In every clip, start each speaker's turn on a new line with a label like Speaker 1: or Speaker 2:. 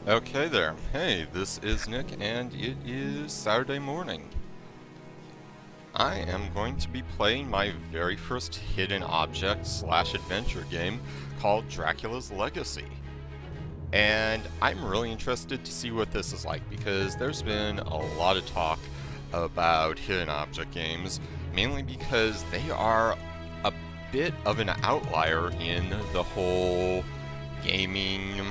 Speaker 1: Okay there. Hey, this is Nick, and it is Saturday morning. I am going to be playing my very first hidden object slash adventure game called Dracula's Legacy. And I'm really interested to see what this is like because there's been a lot of talk about hidden object games, mainly because they are a bit of an outlier in the whole gaming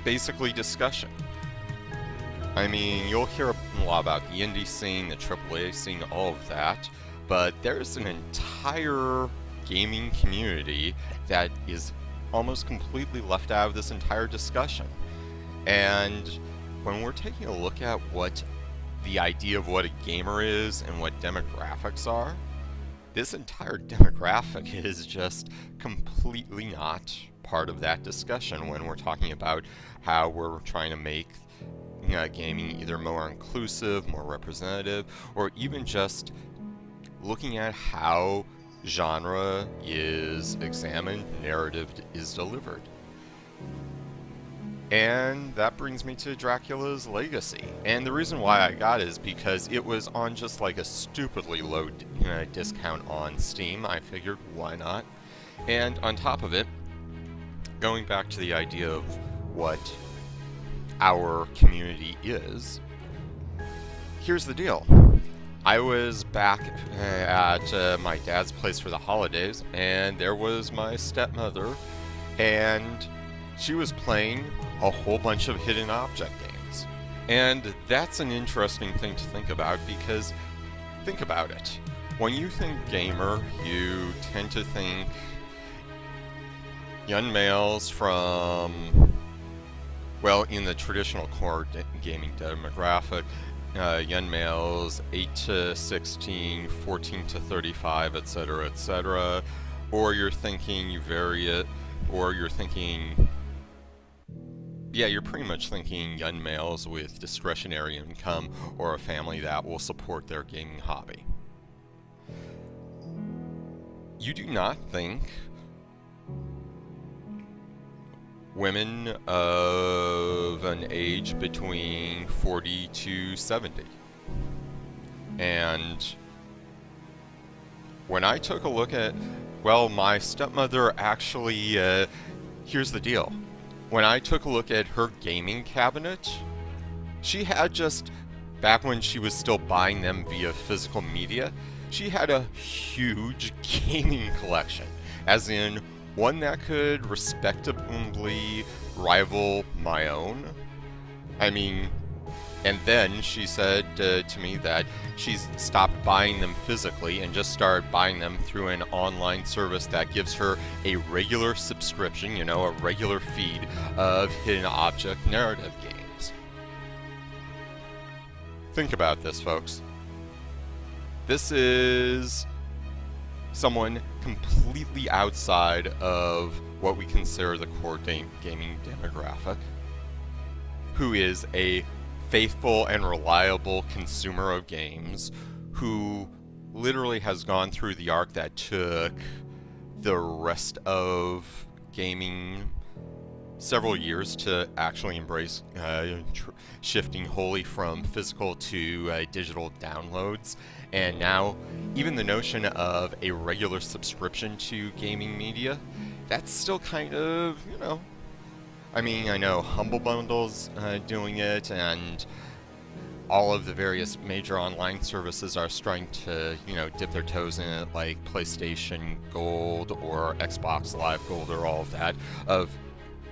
Speaker 1: basically discussion. I mean, you'll hear a lot about the indie scene, the AAA scene, all of that, but there's an entire gaming community that is almost completely left out of this entire discussion. And when we're taking a look at what the idea of what a gamer is and what demographics are, this entire demographic is just completely not part of that discussion when we're talking about how we're trying to make gaming either more inclusive, more representative, or even just looking at how genre is examined, narrative is delivered. And that brings me to Dracula's Legacy. And the reason why I got it is because it was on just like a stupidly low discount on Steam. I figured, why not? And on top of it, going back to the idea of what our community is, here's the deal. I was back at my dad's place for the holidays, and there was my stepmother, and she was playing a whole bunch of hidden object games. And that's an interesting thing to think about because, think about it. When you think gamer, you tend to think young males from, well, in the traditional core gaming demographic, young males 8 to 16, 14 to 35, etc., etc. Or you're thinking you vary it, or you're thinking, yeah, you're pretty much thinking young males with discretionary income or a family that will support their gaming hobby. You do not think women of an age between 40 to 70. And when I took a look at, well, my stepmother actually, here's the deal. When I took a look at her gaming cabinet, she had just, back when she was still buying them via physical media, she had a huge gaming collection, as in one that could respectably rival my own. I mean, and then she said to me that she's stopped buying them physically and just started buying them through an online service that gives her a regular subscription, a regular feed of hidden object narrative games. Think about this, folks. This is someone completely outside of what we consider the core gaming demographic, who is a faithful and reliable consumer of games, who literally has gone through the arc that took the rest of gaming several years to actually embrace shifting wholly from physical to digital downloads. And now, even the notion of a regular subscription to gaming media, that's still kind of, I mean, I know Humble Bundle's doing it, and all of the various major online services are starting to, dip their toes in it, like PlayStation Gold or Xbox Live Gold or all of that, of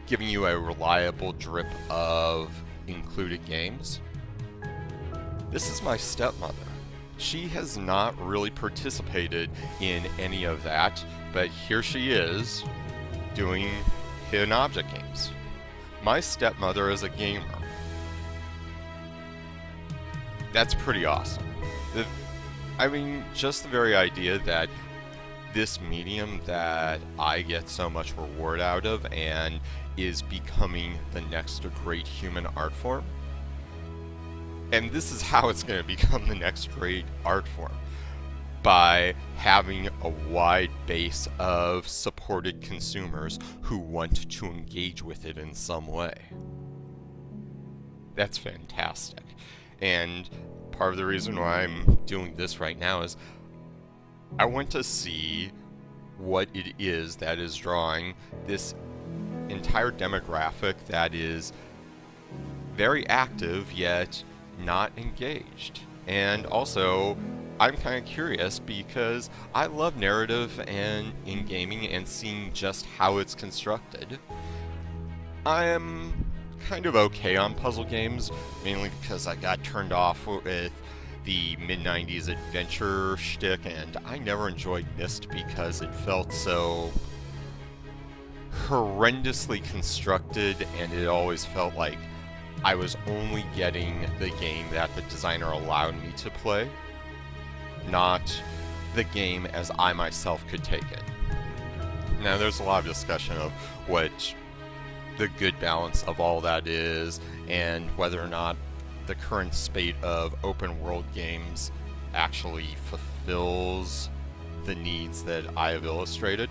Speaker 1: giving you a reliable drip of included games. This is my stepmother. She has not really participated in any of that, but here she is doing hidden object games. My stepmother is a gamer. That's pretty awesome. I mean, just the very idea that this medium that I get so much reward out of and is becoming the next great human art form. And this is how it's going to become the next great art form. by having a wide base of supported consumers who want to engage with it in some way. That's fantastic. And part of the reason why I'm doing this right now is I want to see what it is that is drawing this entire demographic that is very active yet not engaged. And also, I'm kind of curious because I love narrative and in gaming and seeing just how it's constructed. I am kind of okay on puzzle games, mainly because I got turned off with the mid-90s adventure shtick, and I never enjoyed Myst because it felt so horrendously constructed, and it always felt like I was only getting the game that the designer allowed me to play, not the game as I myself could take it. Now, there's a lot of discussion of what the good balance of all that is, and whether or not the current spate of open world games actually fulfills the needs that I have illustrated.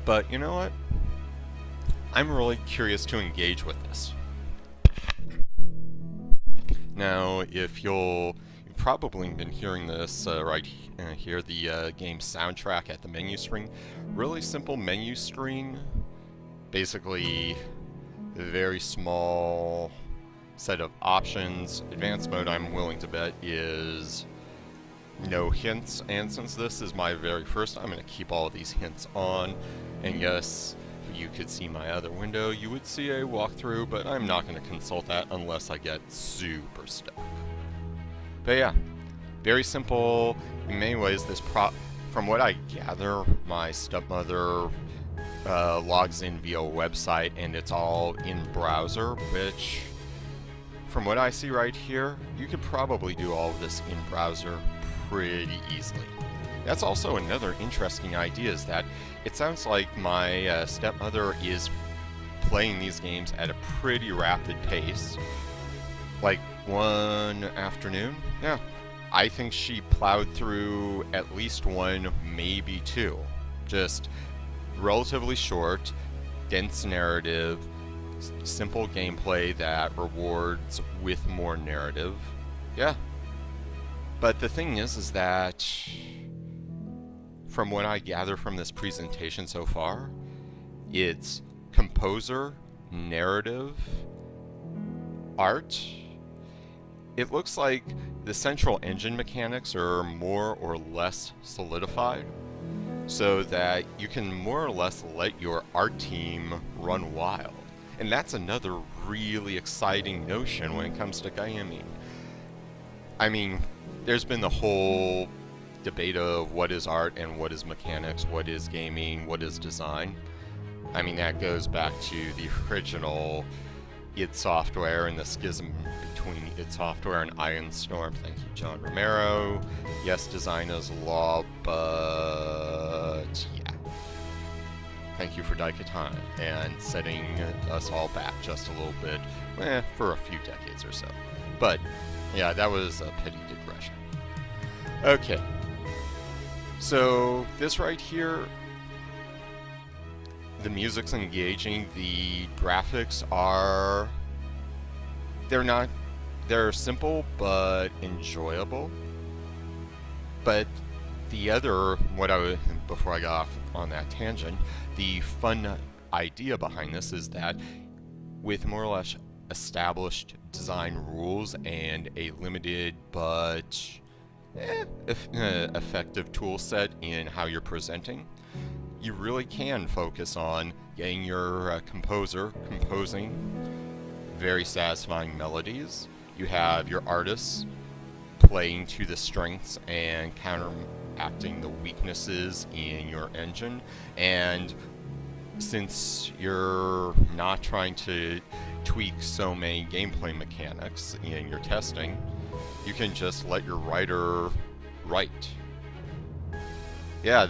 Speaker 1: But you know what? I'm really curious to engage with this. Now, if you've probably been hearing this right here, the game soundtrack at the menu screen. Really simple menu screen. Basically, a very small set of options. Advanced mode, I'm willing to bet, is no hints. And since this is my very first, I'm going to keep all of these hints on. And yes, you could see my other window, you would see a walkthrough, but I'm not going to consult that unless I get super stuck. But yeah, very simple. In many ways, this from what I gather, my stepmother logs in via a website, and it's all in browser, which, from what I see right here, you could probably do all of this in browser pretty easily. That's also another interesting idea, is that it sounds like my stepmother is playing these games at a pretty rapid pace. Like one afternoon, yeah, I think she plowed through at least one, maybe two. Just relatively short, dense narrative, simple gameplay that rewards with more narrative. Yeah. But the thing is that from what I gather from this presentation so far, it's composer, narrative, art. It looks like the central engine mechanics are more or less solidified, so that you can more or less let your art team run wild. And that's another really exciting notion when it comes to gaming. I mean, there's been the whole debate of what is art and what is mechanics, what is gaming, what is design. I mean, that goes back to the original id Software and the schism between id Software and Iron Storm. Thank you, John Romero. Yes, design is law, but yeah. Thank you for Daikatana and setting us all back just a little bit, for a few decades or so. But yeah, that was a petty digression. Okay. So this right here, the music's engaging, the graphics are, they're simple but enjoyable. But the other, before I got off on that tangent, the fun idea behind this is that with more or less established design rules and a limited but effective tool set in how you're presenting, you really can focus on getting your composer composing very satisfying melodies. You have your artists playing to the strengths and counteracting the weaknesses in your engine. And since you're not trying to tweak so many gameplay mechanics in your testing, you can just let your writer write. Yeah,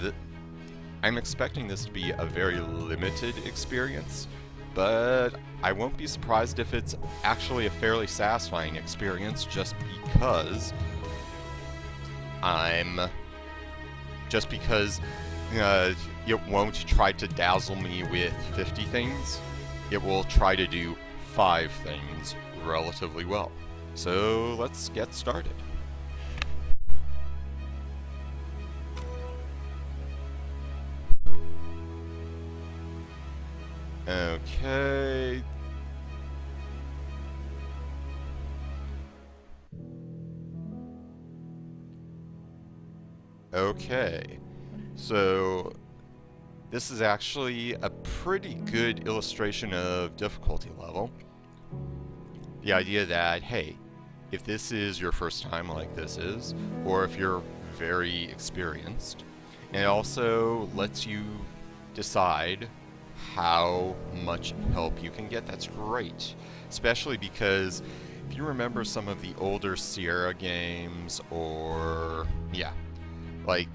Speaker 1: I'm expecting this to be a very limited experience, but I won't be surprised if it's actually a fairly satisfying experience, just because I'm just because it won't try to dazzle me with 50 things. It will try to do 5 things relatively well. So let's get started. Okay. Okay. So this is actually a pretty good illustration of difficulty level. The idea that, hey, if this is your first time like this is, or if you're very experienced, and it also lets you decide how much help you can get. That's great, especially because if you remember some of the older Sierra games, or like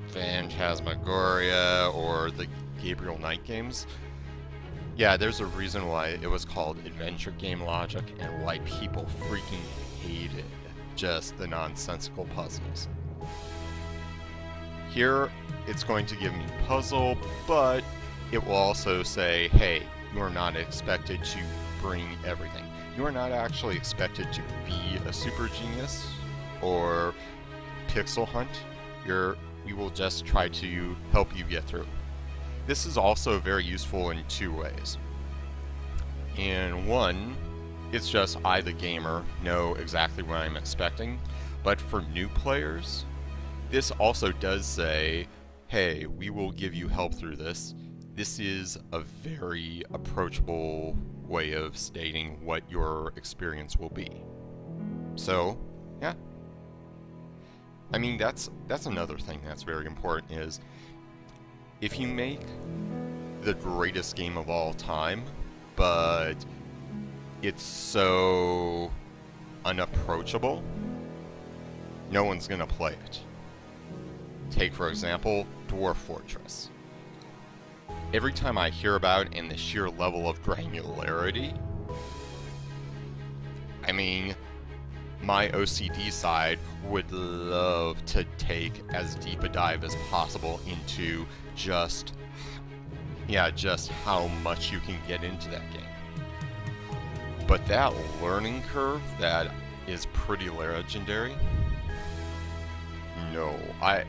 Speaker 1: Phantasmagoria or the Gabriel Knight games, there's a reason why it was called adventure game logic and why people freaking hated just the nonsensical puzzles. Here, it's going to give me puzzle, but it will also say, hey, you are not expected to bring everything. You are not actually expected to be a super genius or pixel hunt. We will just try to help you get through. This is also very useful in 2 ways. In one, it's just I, the gamer, know exactly what I'm expecting. But for new players, this also does say, hey, we will give you help through this. This is a very approachable way of stating what your experience will be. So, yeah. I mean, that's another thing that's very important is, if you make the greatest game of all time, but it's so unapproachable, no one's gonna play it. Take, for example, Dwarf Fortress. Every time I hear about and the sheer level of granularity, I mean, my OCD side would love to take as deep a dive as possible into just how much you can get into that game. But that learning curve that is pretty legendary. No, I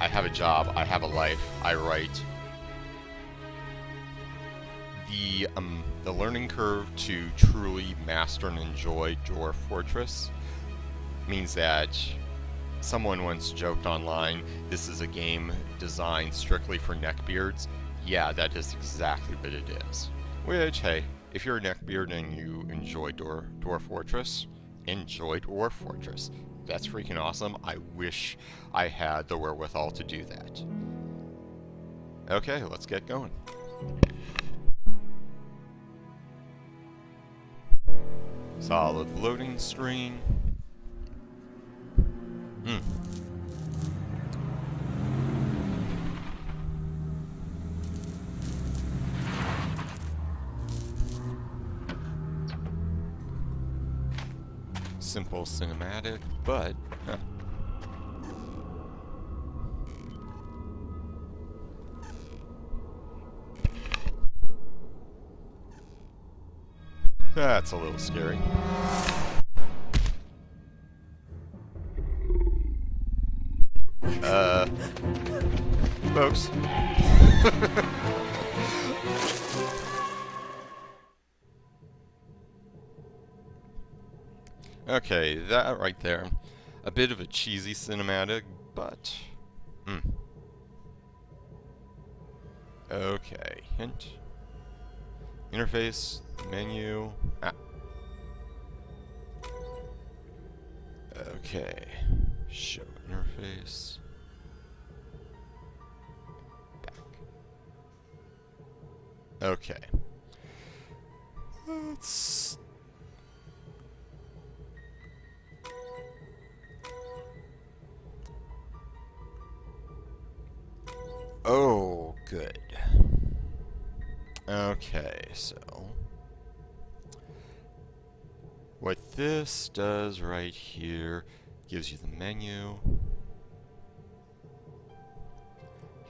Speaker 1: have a job, I have a life, I write. The learning curve to truly master and enjoy Dwarf Fortress means that someone once joked online, this is a game designed strictly for neckbeards. Yeah, that is exactly what it is. Which, hey, if you're a neckbeard and you enjoy Dwarf Fortress, enjoy Dwarf Fortress. That's freaking awesome. I wish I had the wherewithal to do that. Okay, let's get going. Solid loading screen. Simple cinematic, but that's a little scary. Folks. Okay, that right there. A bit of a cheesy cinematic, but... Okay, hint. Interface, menu... Okay, show interface... Back. Okay. Let's... Oh, good. Okay, so what this does right here gives you the menu.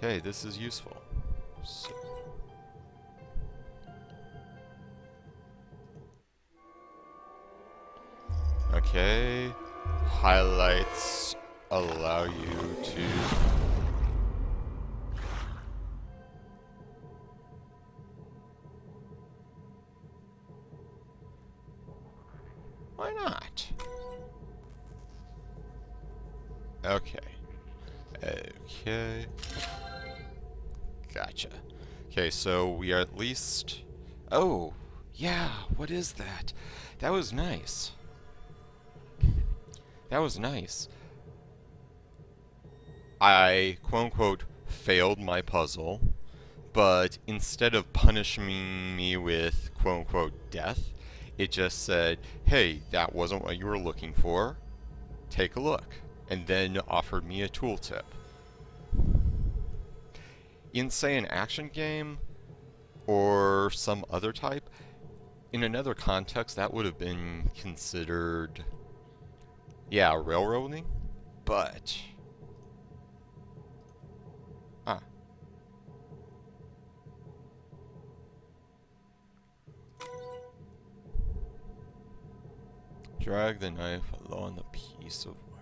Speaker 1: Okay, this is useful. So okay, highlights allow you to... Why not? Okay. Okay. Gotcha. Okay, so we are at least... Oh, yeah, what is that? That was nice. That was nice. I, quote-unquote, failed my puzzle, but instead of punishing me with, quote-unquote, death, it just said, hey, that wasn't what you were looking for. Take a look. And then offered me a tooltip. In, say, an action game or some other type, in another context, that would have been considered, yeah, railroading, but... Drag the knife along the piece of wire.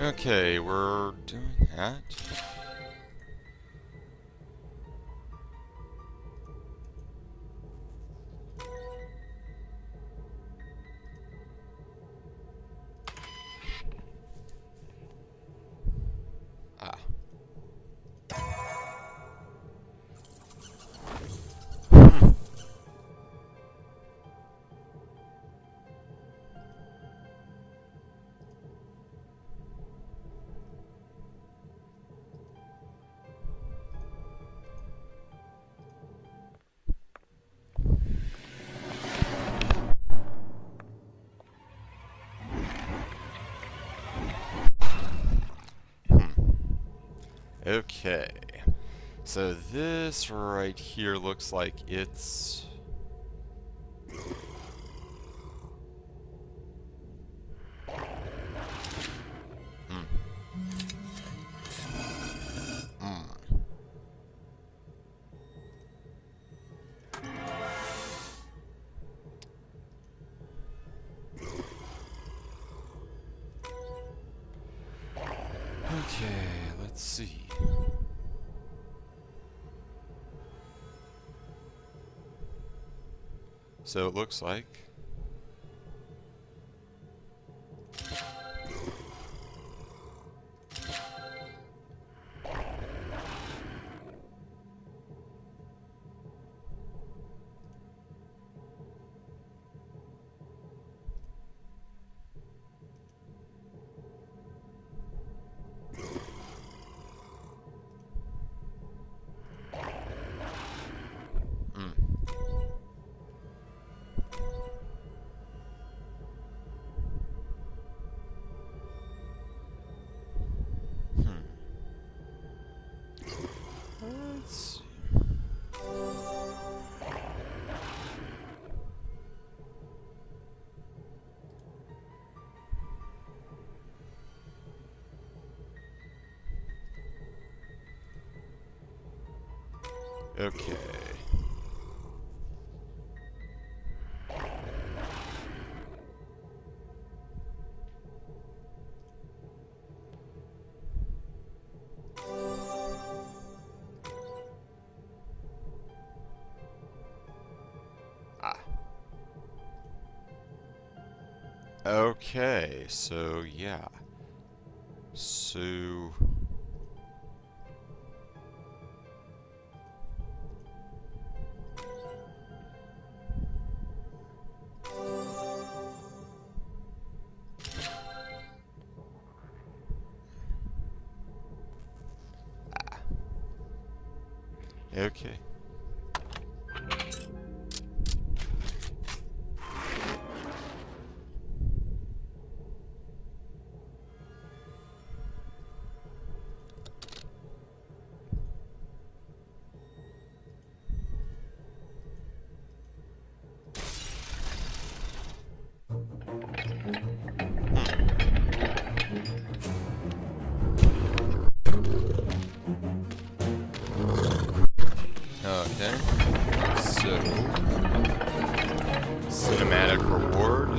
Speaker 1: Okay, we're doing that. Ah. Okay, so this right here looks like it's... Okay, let's see. So it looks like... Let's see. Okay. Okay, so yeah. So... Okay. So, cinematic reward.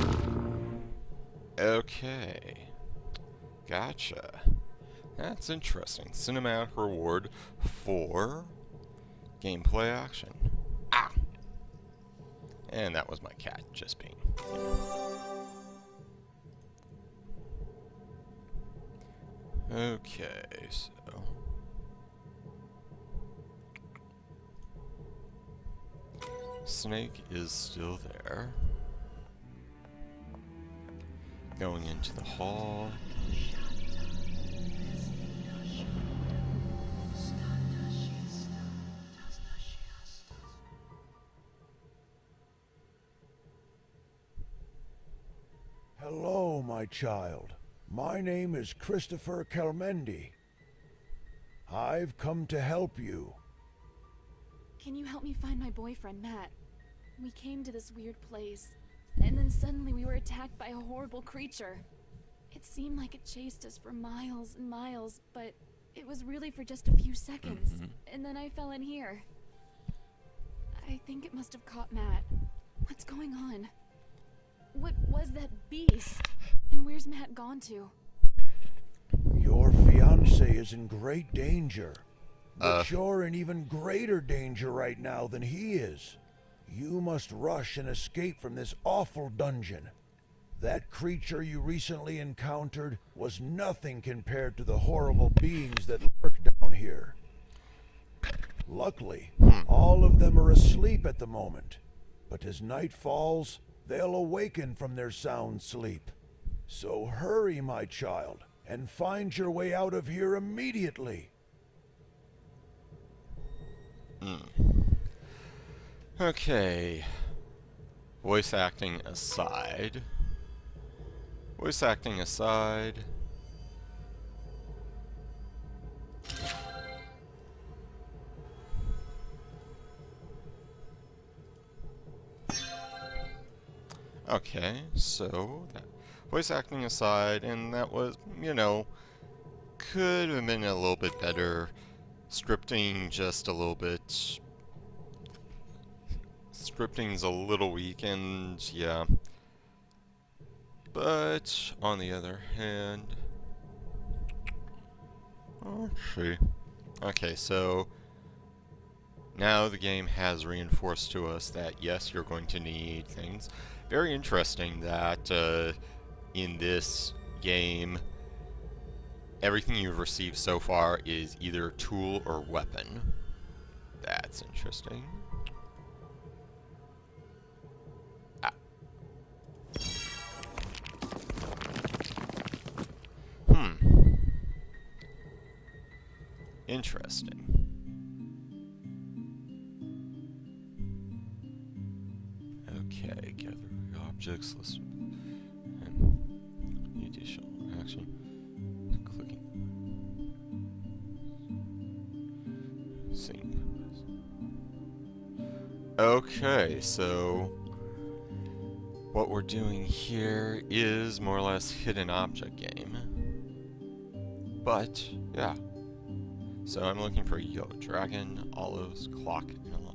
Speaker 1: Okay. Gotcha. That's interesting. Cinematic reward for gameplay action. Ah! And that was my cat just being. Okay, so. Snake is still there. Going into the hall.
Speaker 2: Hello, my child. My name is Christopher Kelmendi. I've come to help you.
Speaker 3: Can you help me find my boyfriend, Matt? We came to this weird place, and then suddenly we were attacked by a horrible creature. It seemed like it chased us for miles and miles, but it was really for just a few seconds. And then I fell in here. I think it must have caught Matt. What's going on? What was that beast? And where's Matt gone to?
Speaker 2: Your fiancé is in great danger. But you're in even greater danger right now than he is. You must rush and escape from this awful dungeon. That creature you recently encountered was nothing compared to the horrible beings that lurk down here. Luckily, all of them are asleep at the moment. But as night falls, they'll awaken from their sound sleep. So hurry, my child, and find your way out of here immediately.
Speaker 1: Okay. Voice acting aside. Voice acting aside. Okay, so that voice acting aside, and that was, you know, could have been a little bit better. Scripting just a little bit. Scripting's a little weak, and yeah. But on the other hand, let's see. Okay, so now the game has reinforced to us that yes, you're going to need things. Very interesting that in this game, everything you've received so far is either tool or weapon. That's interesting. Ah. Interesting. Okay, gather objects, listen. And additional action. Clicking. Sync. Okay, so what we're doing here is more or less hidden object game. But, yeah. So I'm looking for Yellow Dragon, Olives, Clock, and a Lion.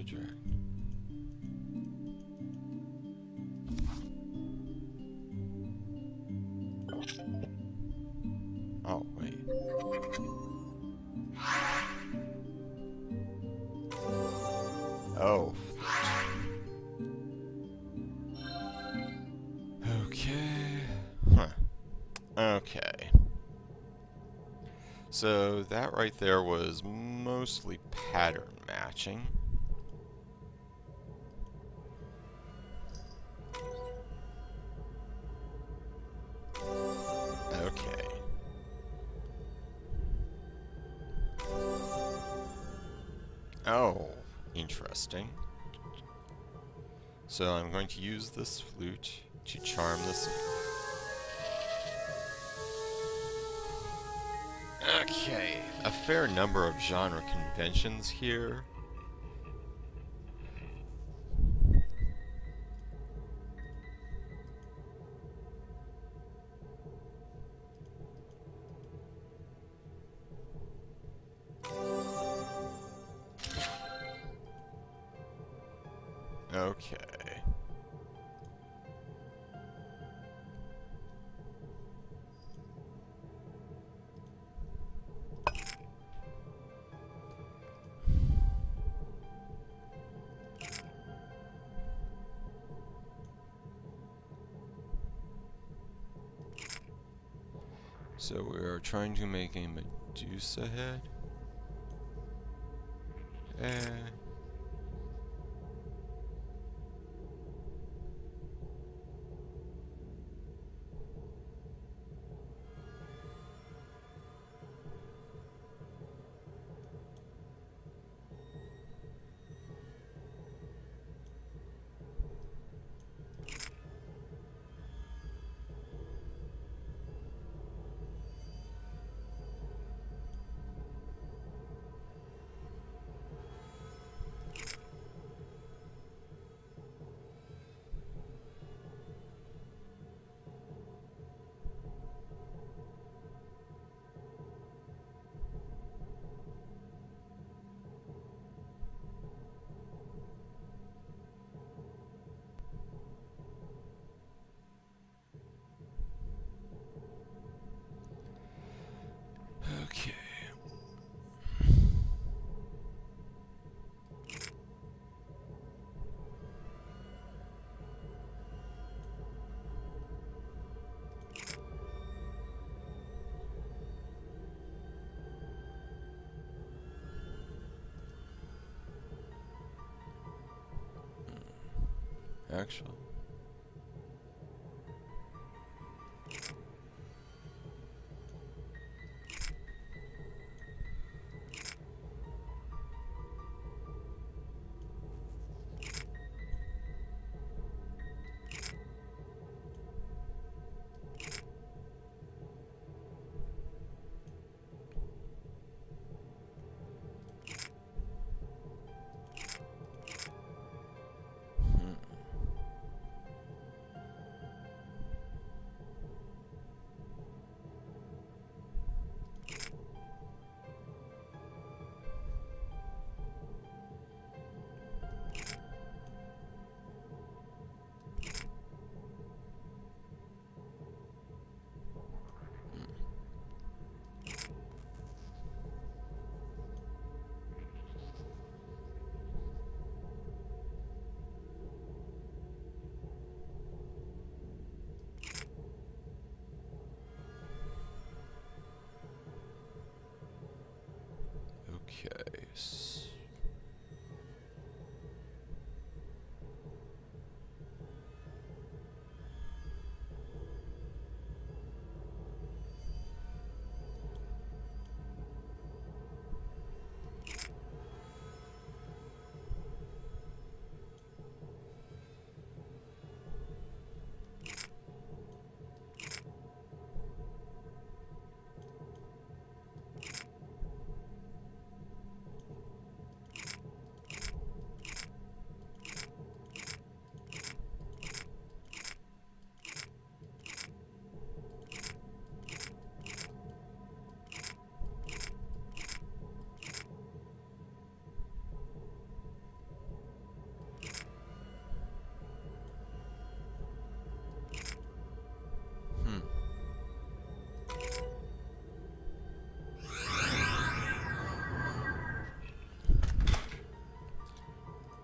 Speaker 1: Another dragon. Oh, wait. Oh. Okay. Huh. Okay. So that right there was mostly pattern matching. Okay. Oh, interesting. So I'm going to use this flute to charm this. Okay, a fair number of genre conventions here. Okay. So we are trying to make a Medusa head. Okay. Actually.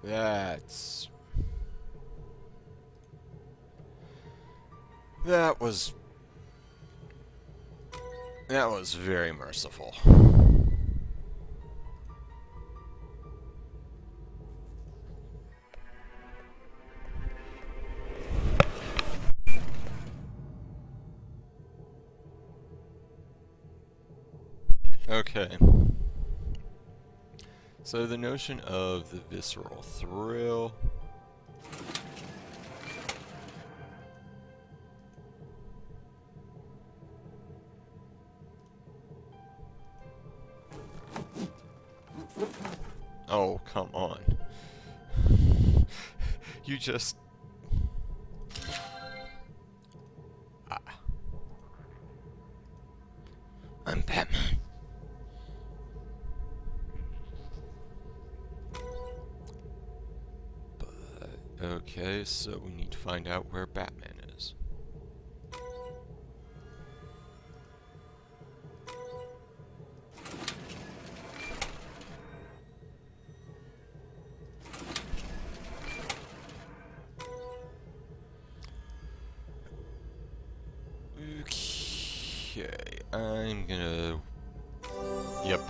Speaker 1: That's... That was very merciful. Okay. So the notion of the visceral thrill. Oh, come on. You just... Ah. I'm Batman. But, okay, so we need to find out where Batman is. Okay, I'm gonna... Yep,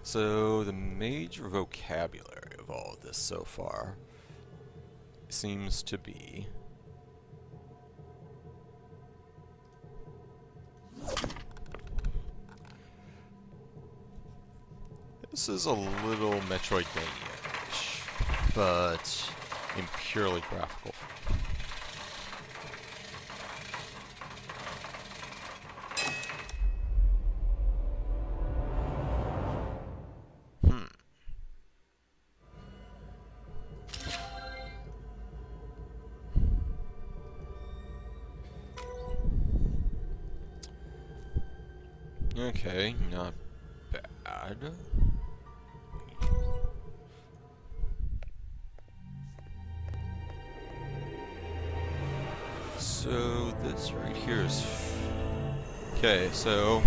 Speaker 1: So, the major vocabulary of all of this so far seems to be... This is a little Metroidvania-ish, but in purely graphical form. Okay, not bad. So this right here is... Okay, so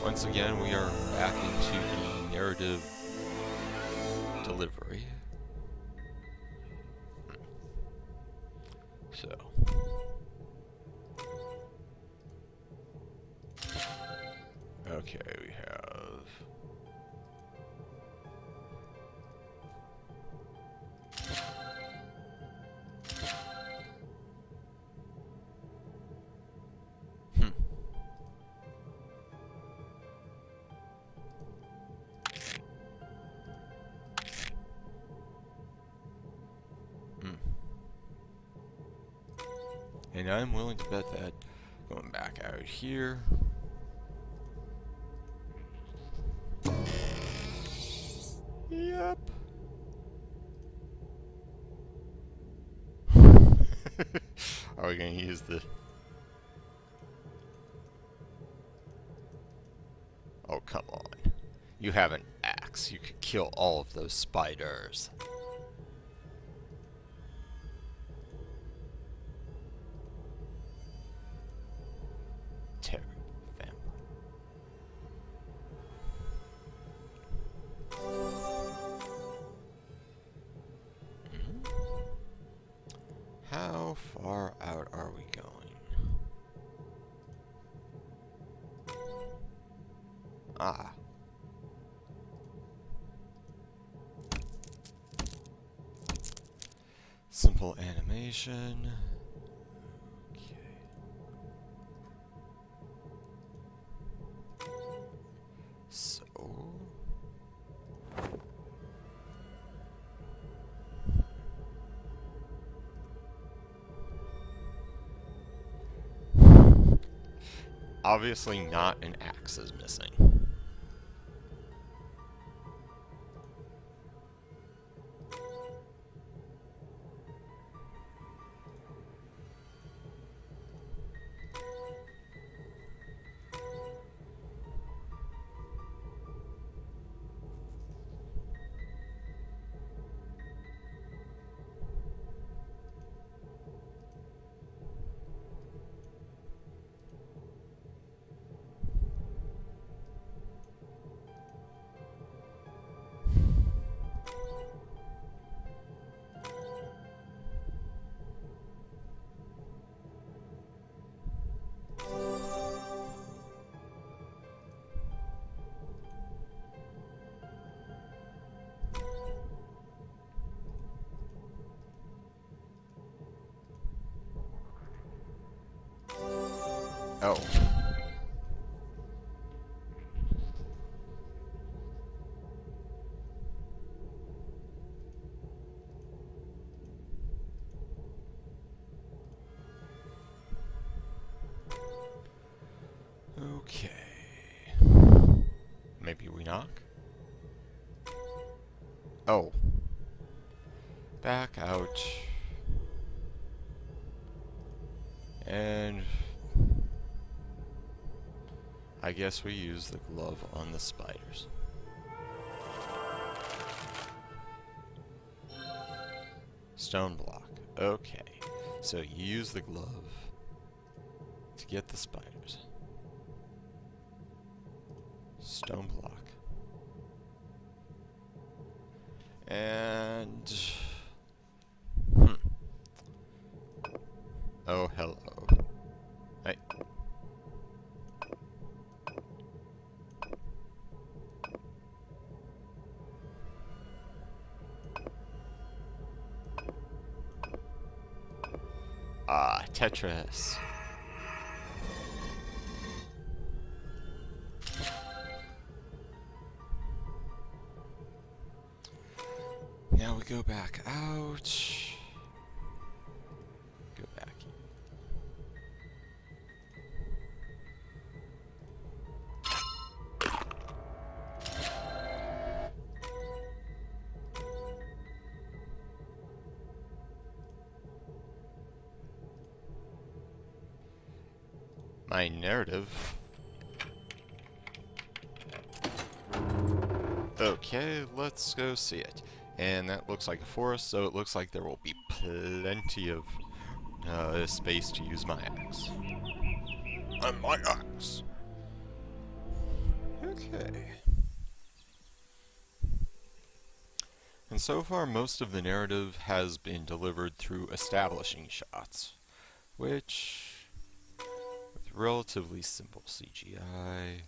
Speaker 1: once again we are back into the narrative delivery. So... Okay, we have... And I'm willing to bet that going back out here... Yep. Are we gonna use the... Oh, come on. You have an axe. You could kill all of those spiders. Terrible family. How far out are we going? Ah. Simple animation. Okay. So... Obviously not an axe is missing. Oh. Okay. Maybe we knock? Oh. Back out. And I guess we use the glove on the spiders. Stone block. Okay. So you use the glove to get the spiders. Stone block. And oh, hello. Hey. Ah, Tetris. Now we go back out. Go back. My narrative. Okay, let's go see it. And that looks like a forest, so it looks like there will be plenty of space to use my axe. And my axe! Okay. And so far, most of the narrative has been delivered through establishing shots, which, with relatively simple CGI,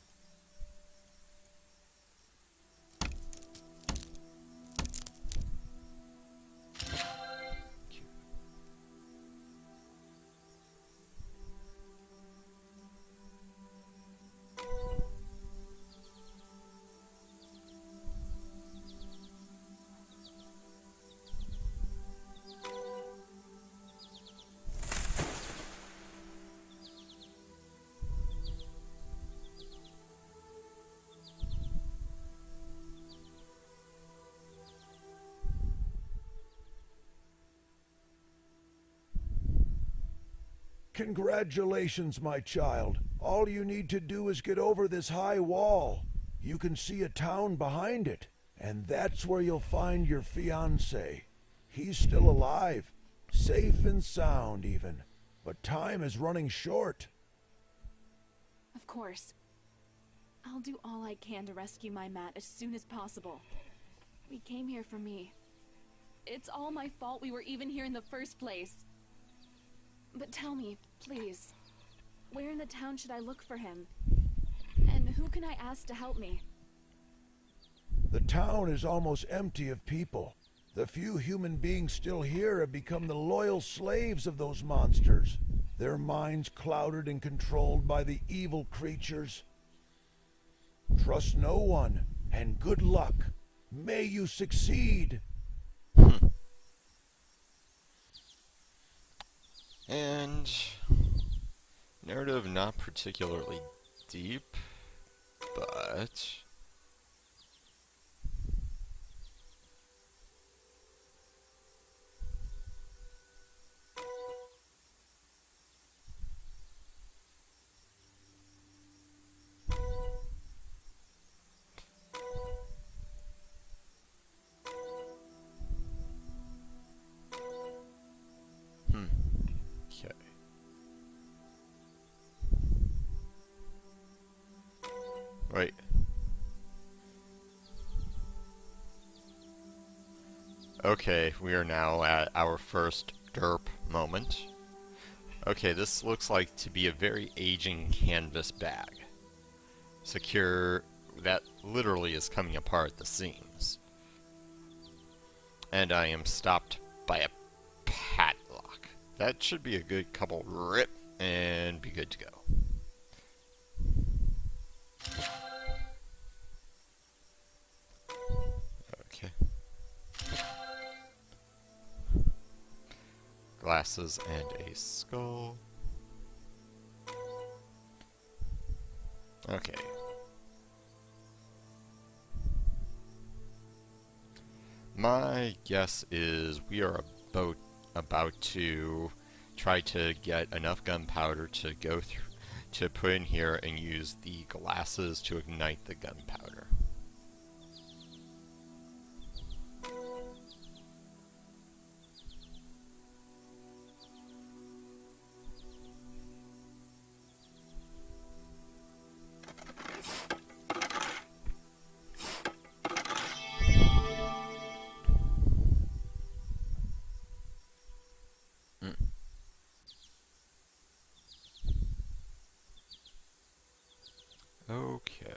Speaker 2: Congratulations, my child. All you need to do is get over this high wall. You can see a town behind it, and that's where you'll find your fiancé. He's still alive, safe and sound even, but time is running short.
Speaker 3: Of course. I'll do all I can to rescue my Matt as soon as possible. We came here for me. It's all my fault we were even here in the first place. But tell me, please, where in the town should I look for him? And who can I ask to help me?
Speaker 2: The town is almost empty of people. The few human beings still here have become the loyal slaves of those monsters, their minds clouded and controlled by the evil creatures. Trust no one, and good luck. May you succeed.
Speaker 1: and narrative not particularly deep, but okay. Right. Okay, we are now at our first derp moment. Okay, this looks like to be a very aging canvas bag. Secure, that literally is coming apart at the seams. And I am stopped by a padlock. That should be a good couple rip and be good to go. glasses and a skull. Okay. My guess is we are about to try to get enough gunpowder to go through, to put in here and use the glasses to ignite the gunpowder. Okay.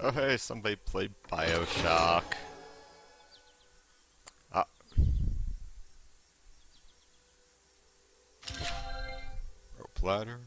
Speaker 1: Oh hey, somebody played BioShock. Ah. Rope ladder.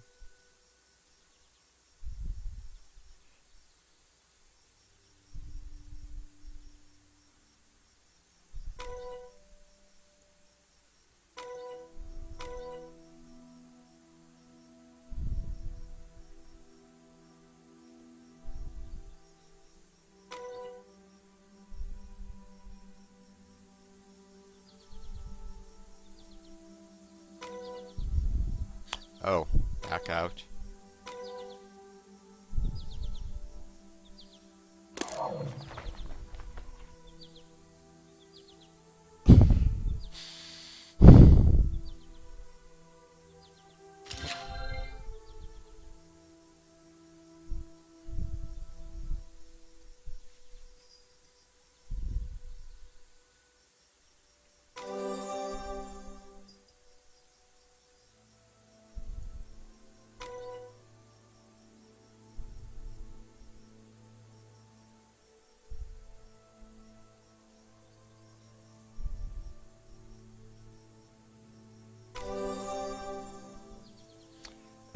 Speaker 1: Oh, back out.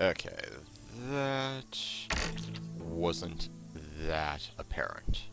Speaker 1: Okay, that wasn't that apparent.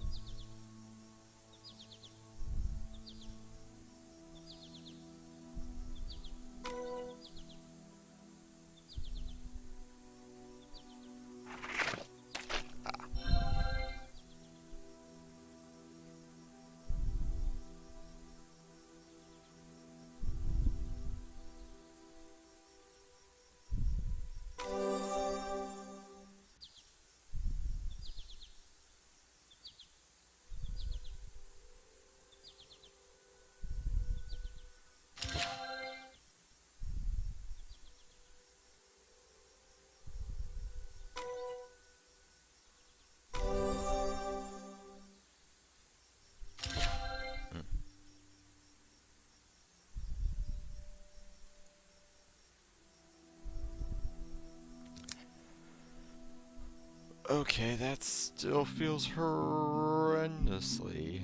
Speaker 1: Okay, that still feels horrendously.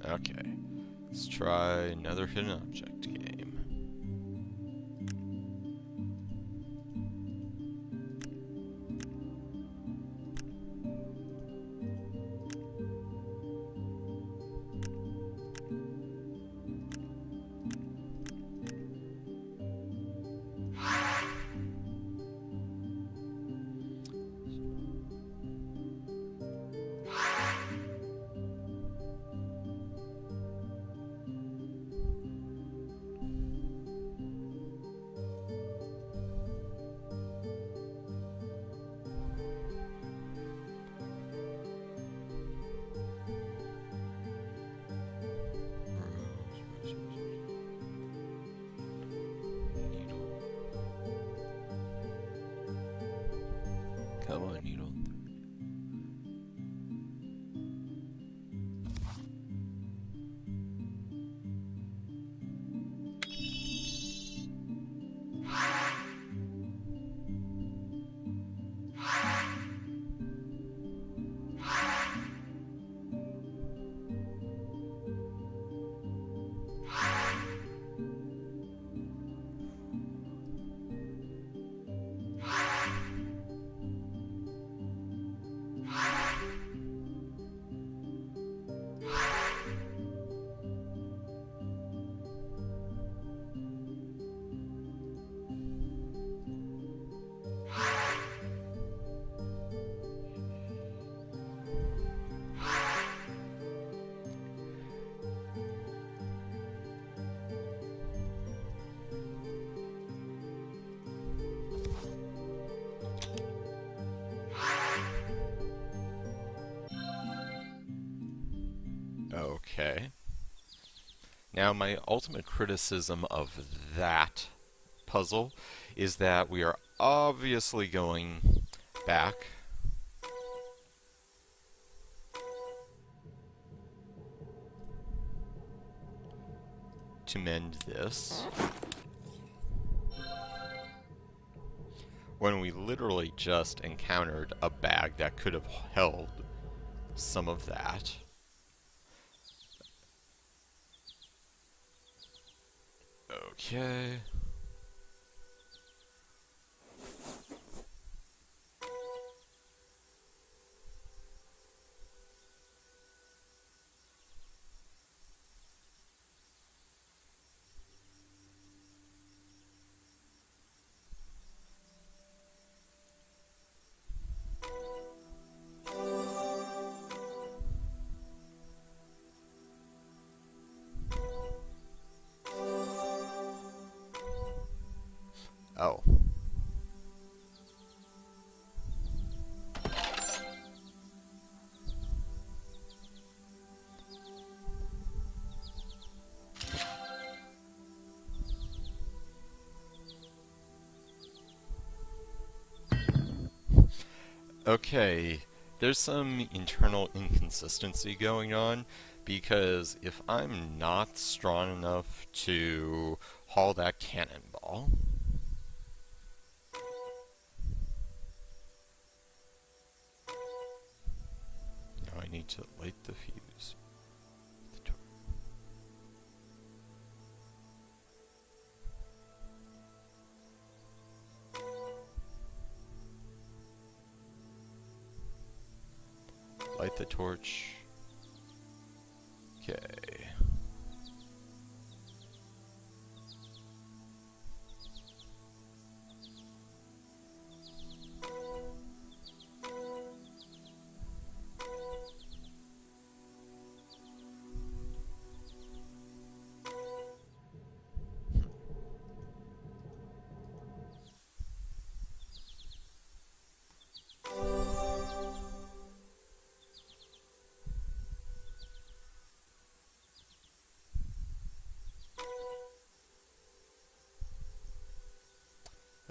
Speaker 1: Okay, let's try another hidden object game. Come on, needle. Okay. Now, my ultimate criticism of that puzzle is that we are obviously going back to mend this when we literally just encountered a bag that could have held some of that. Okay. Oh. Okay, there's some internal inconsistency going on because if I'm not strong enough to haul that cannonball, now I need to light the fuse. Light the torch. Okay.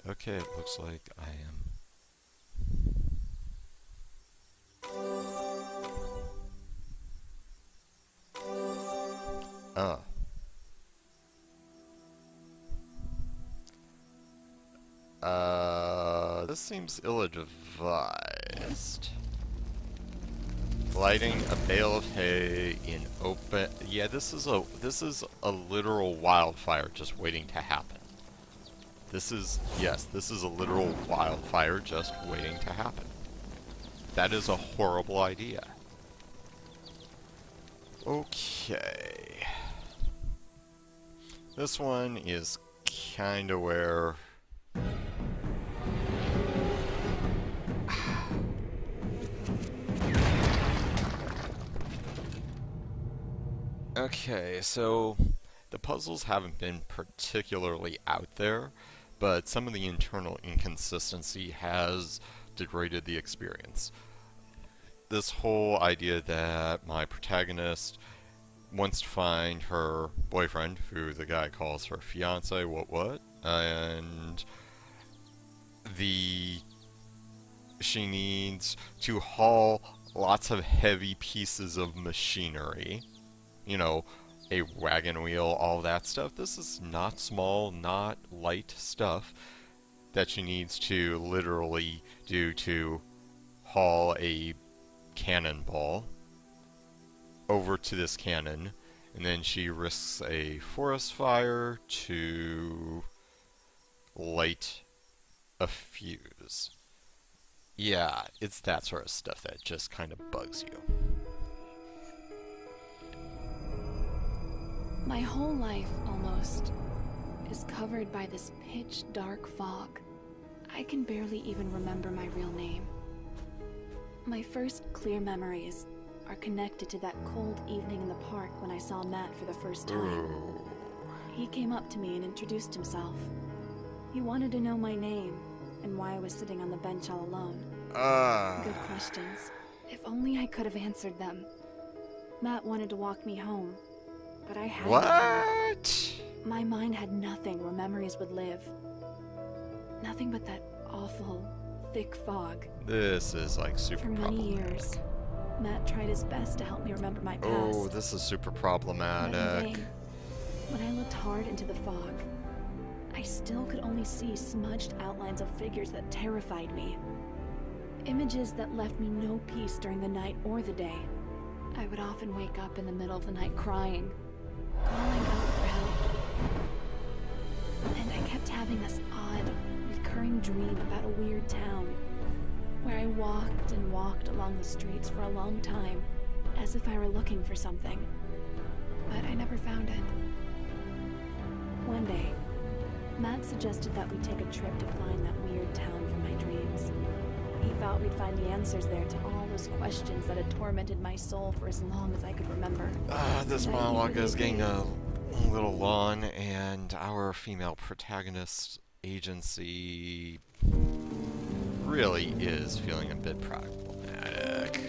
Speaker 1: Okay, it looks like I am. This seems ill-advised. Lighting a bale of hay in open... Yeah, this is a literal wildfire just waiting to happen. This is a literal wildfire just waiting to happen. That is a horrible idea. Okay. This one is kinda where... Okay, so the puzzles haven't been particularly out there, but some of the internal inconsistency has degraded the experience. This whole idea that my protagonist wants to find her boyfriend, who the guy calls her fiance, and she needs to haul lots of heavy pieces of machinery. You know, a wagon wheel, all that stuff. This is not small, not light stuff that she needs to literally do to haul a cannonball over to this cannon, and then she risks a forest fire to light a fuse. Yeah, it's that sort of stuff that just kind of bugs you.
Speaker 3: My whole life, almost, is covered by this pitch-dark fog. I can barely even remember my real name. My first clear memories are connected to that cold evening in the park when I saw Matt for the first time.
Speaker 1: Ooh.
Speaker 3: He came up to me and introduced himself. He wanted to know my name and why I was sitting on the bench all alone. Good questions. If only I could have answered them. Matt wanted to walk me home, but I hadn't.
Speaker 1: What?
Speaker 3: My mind had nothing where memories would live. Nothing but that awful, thick fog.
Speaker 1: This is like super
Speaker 3: For many
Speaker 1: problematic.
Speaker 3: years, Matt tried his best to help me remember my past.
Speaker 1: Oh, this is super
Speaker 3: But in
Speaker 1: problematic.
Speaker 3: vain. When I looked hard into the fog, I still could only see smudged outlines of figures that terrified me. Images that left me no peace during the night or the day. I would often wake up in the middle of the night crying, calling out for help. And I kept having this odd, recurring dream about a weird town, where I walked and walked along the streets for a long time, as if I were looking for something. But I never found it. One day, Matt suggested that we take a trip to find that weird town from my dreams. He thought we'd find the answers there to all those questions that had tormented my soul for as long as I could remember.
Speaker 1: This
Speaker 3: That he
Speaker 1: monologue
Speaker 3: would
Speaker 1: is getting
Speaker 3: agree.
Speaker 1: a little long, and our female protagonist agency really is feeling a bit problematic.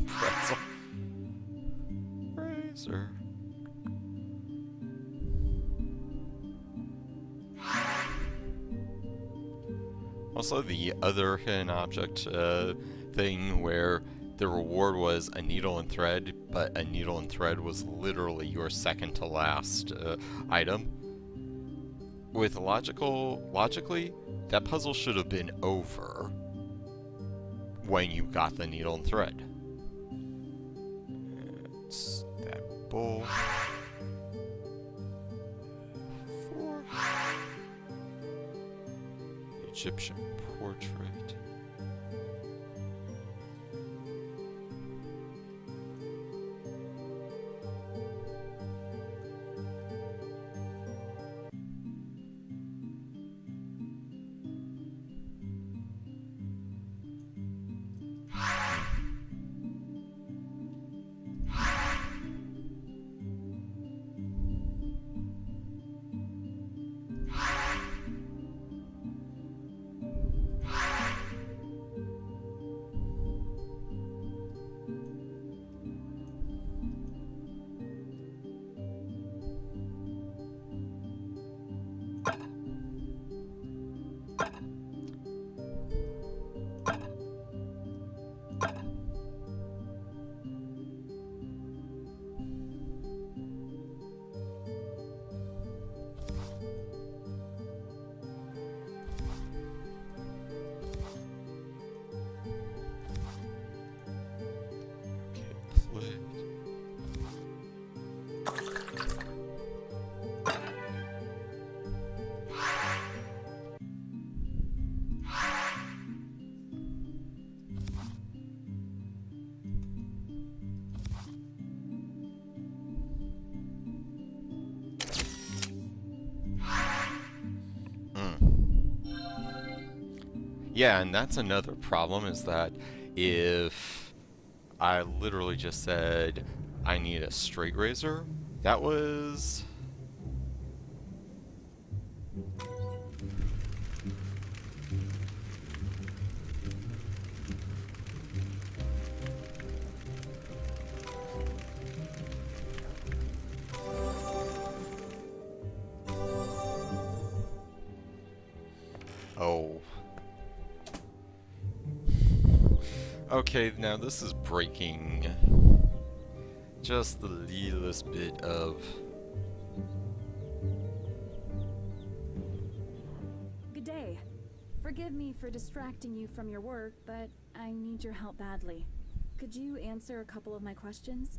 Speaker 1: Pretzel. Razor. Also, the other hidden object thing where the reward was a needle and thread, but a needle and thread was literally your second to last item. Logically, that puzzle should have been over when you got the needle and thread. It's that bull. 4. Egyptian portrait. Yeah, and that's another problem, is that if I literally just said I need a straight razor, that was... Oh. Okay, now this is breaking just the littlest bit of...
Speaker 4: Good day. Forgive me for distracting you from your work, but I need your help badly. Could you answer a couple of my questions?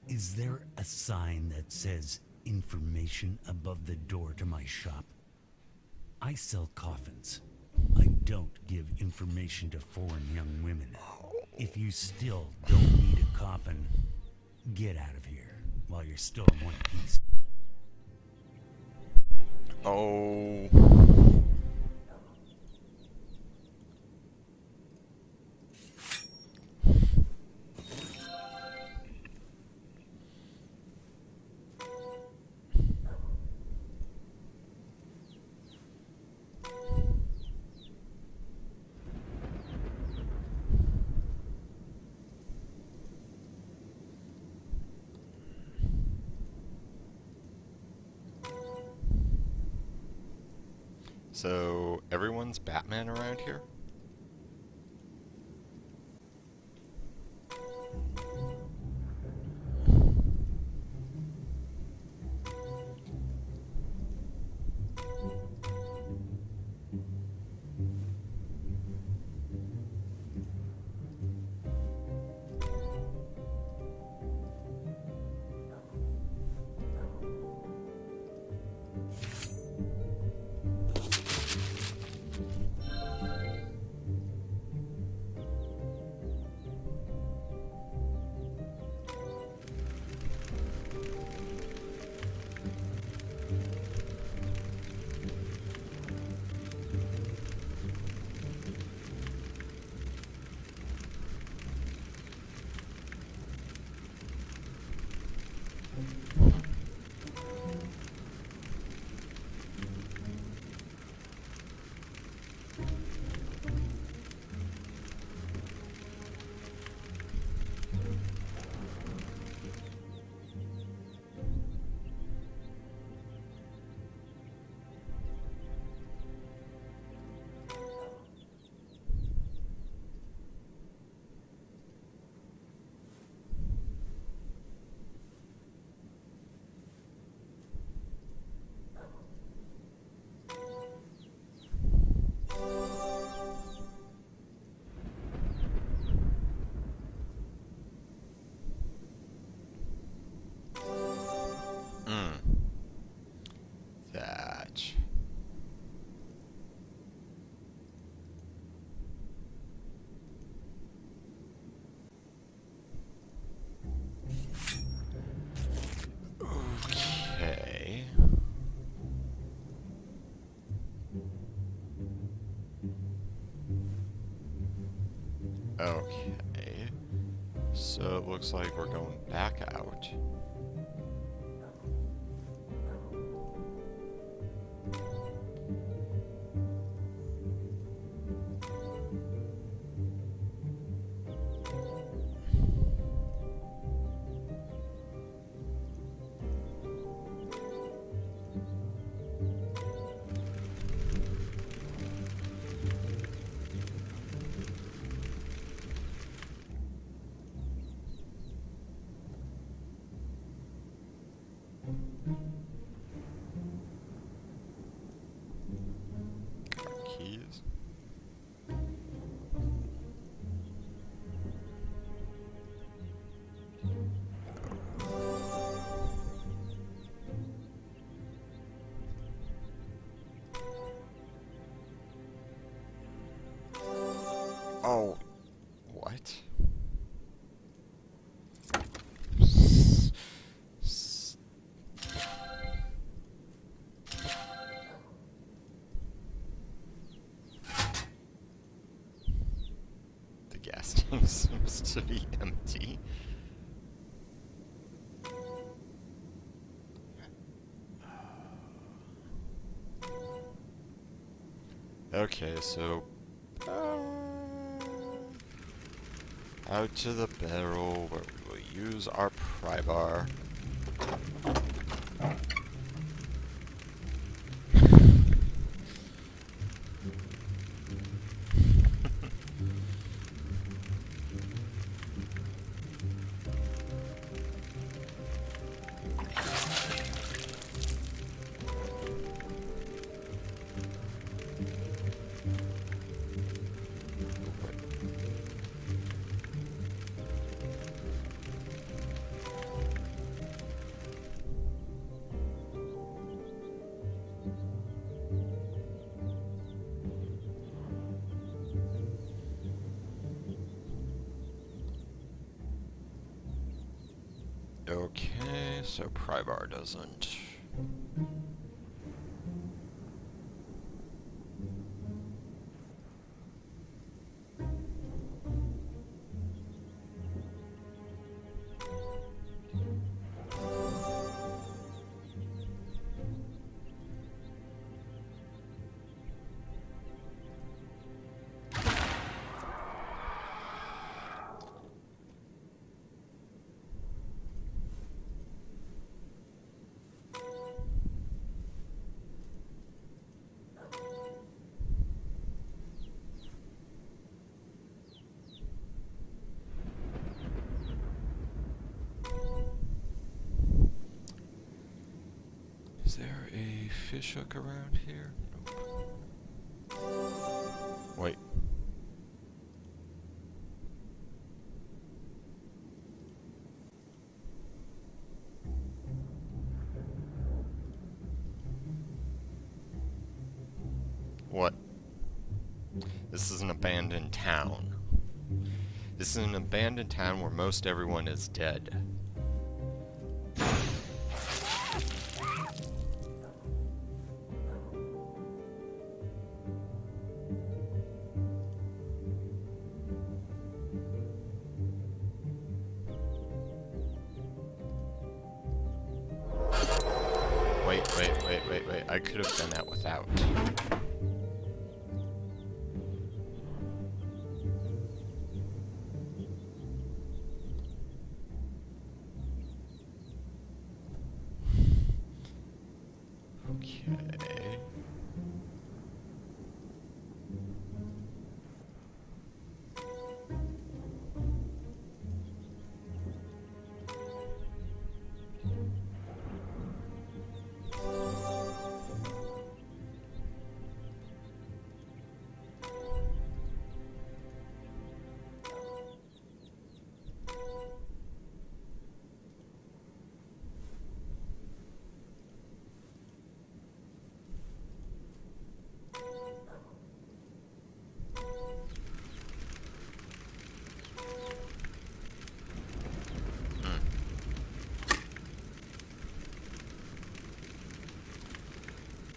Speaker 5: Is there a sign that says information above the door to my shop? I sell coffins. I don't give information to foreign young women. If you still don't need a coffin, get out of here while you're still in one piece.
Speaker 1: Oh... So, everyone's Batman around here? Thatch. Okay. Okay. So it looks like we're going back out. Keys. Oh, what? casting seems to be empty. Okay, so out to the barrel where we will use our pry bar. Okay, so pry bar doesn't. Is there a fish hook around here? Nope. Wait. What? This is an abandoned town. This is an abandoned town where most everyone is dead. Wait. I could have done that without. Okay.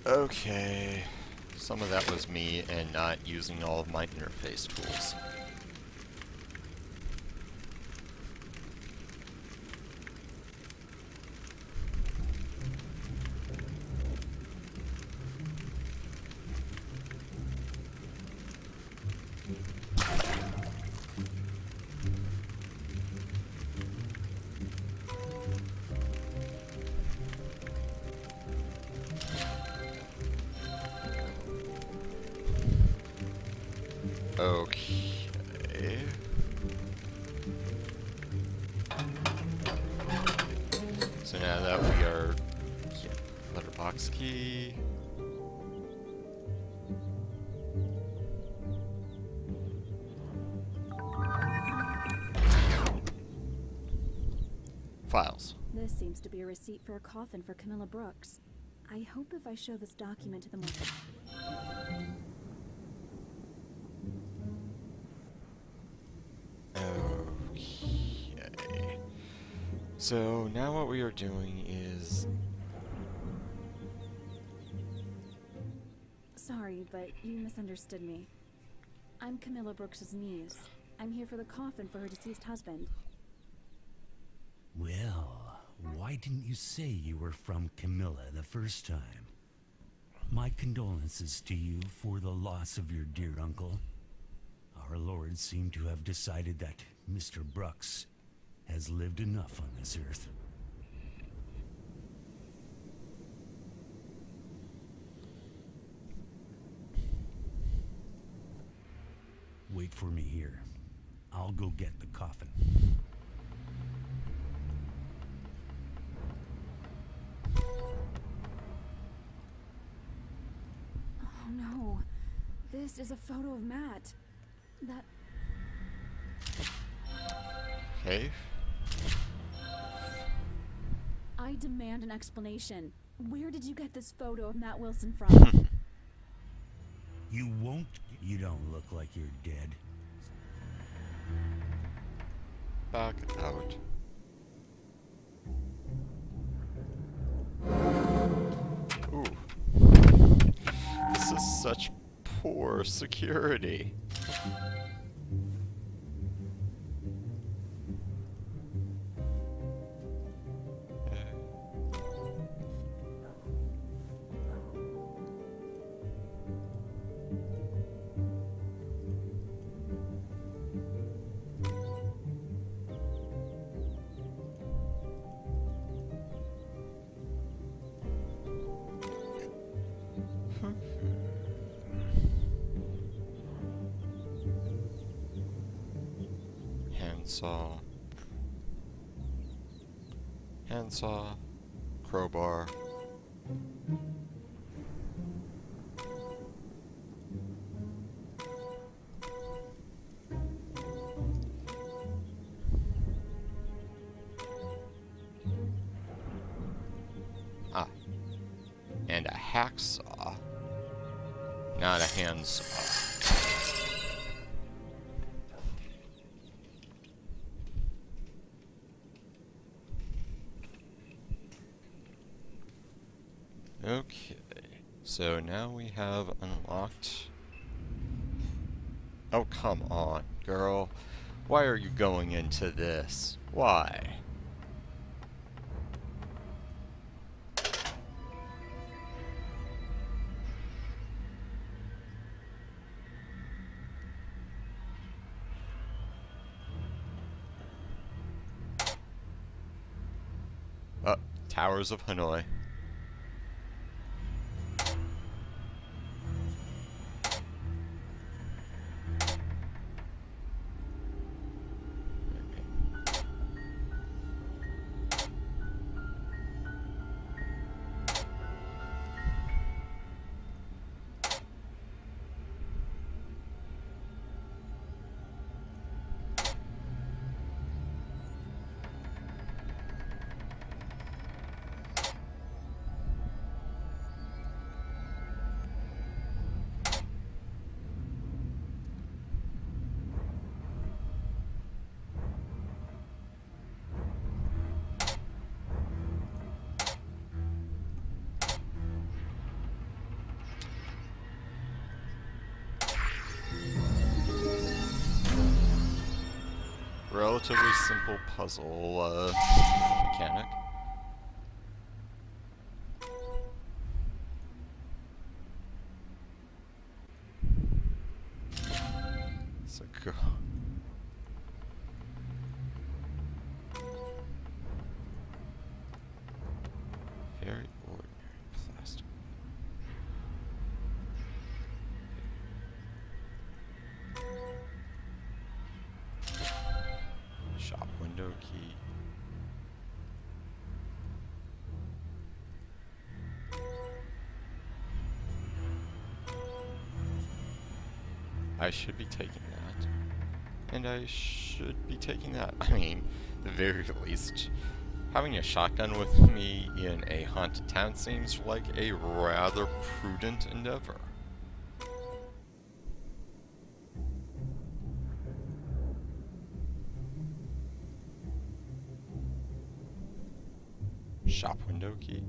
Speaker 1: Okay, some of that was me and not using all of my interface tools. Okay. So now that we are... Yeah, letterbox key. Files.
Speaker 4: This seems to be a receipt for a coffin for Camilla Brooks. I hope if I show this document to them...
Speaker 1: Okay. So now what we are doing is...
Speaker 4: Sorry, but you misunderstood me. I'm Camilla Brooks's niece. I'm here for the coffin for her deceased husband.
Speaker 5: Well, why didn't you say you were from Camilla the first time? My condolences to you for the loss of your dear uncle. Our Lord seemed to have decided that Mr. Brooks has lived enough on this earth. Wait for me here. I'll go get the coffin.
Speaker 4: Oh no. This is a photo of Matt. That...
Speaker 1: Okay.
Speaker 4: I demand an explanation. Where did you get this photo of Matt Wilson from?
Speaker 5: You won't? You don't look like you're dead.
Speaker 1: Back out. Ooh. This is such poor security. Handsaw, crowbar. Ah, and a hacksaw, not a handsaw. Okay, so now we have unlocked... Oh, come on, girl. Why are you going into this? Why? Towers of Hanoi. Relatively simple puzzle mechanic. So go. Very ordinary plastic. Shop window key. I should be taking that. And I should be taking that. I mean, the very least, having a shotgun with me in a haunted town seems like a rather prudent endeavor. Shop window key.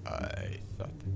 Speaker 1: I thought that.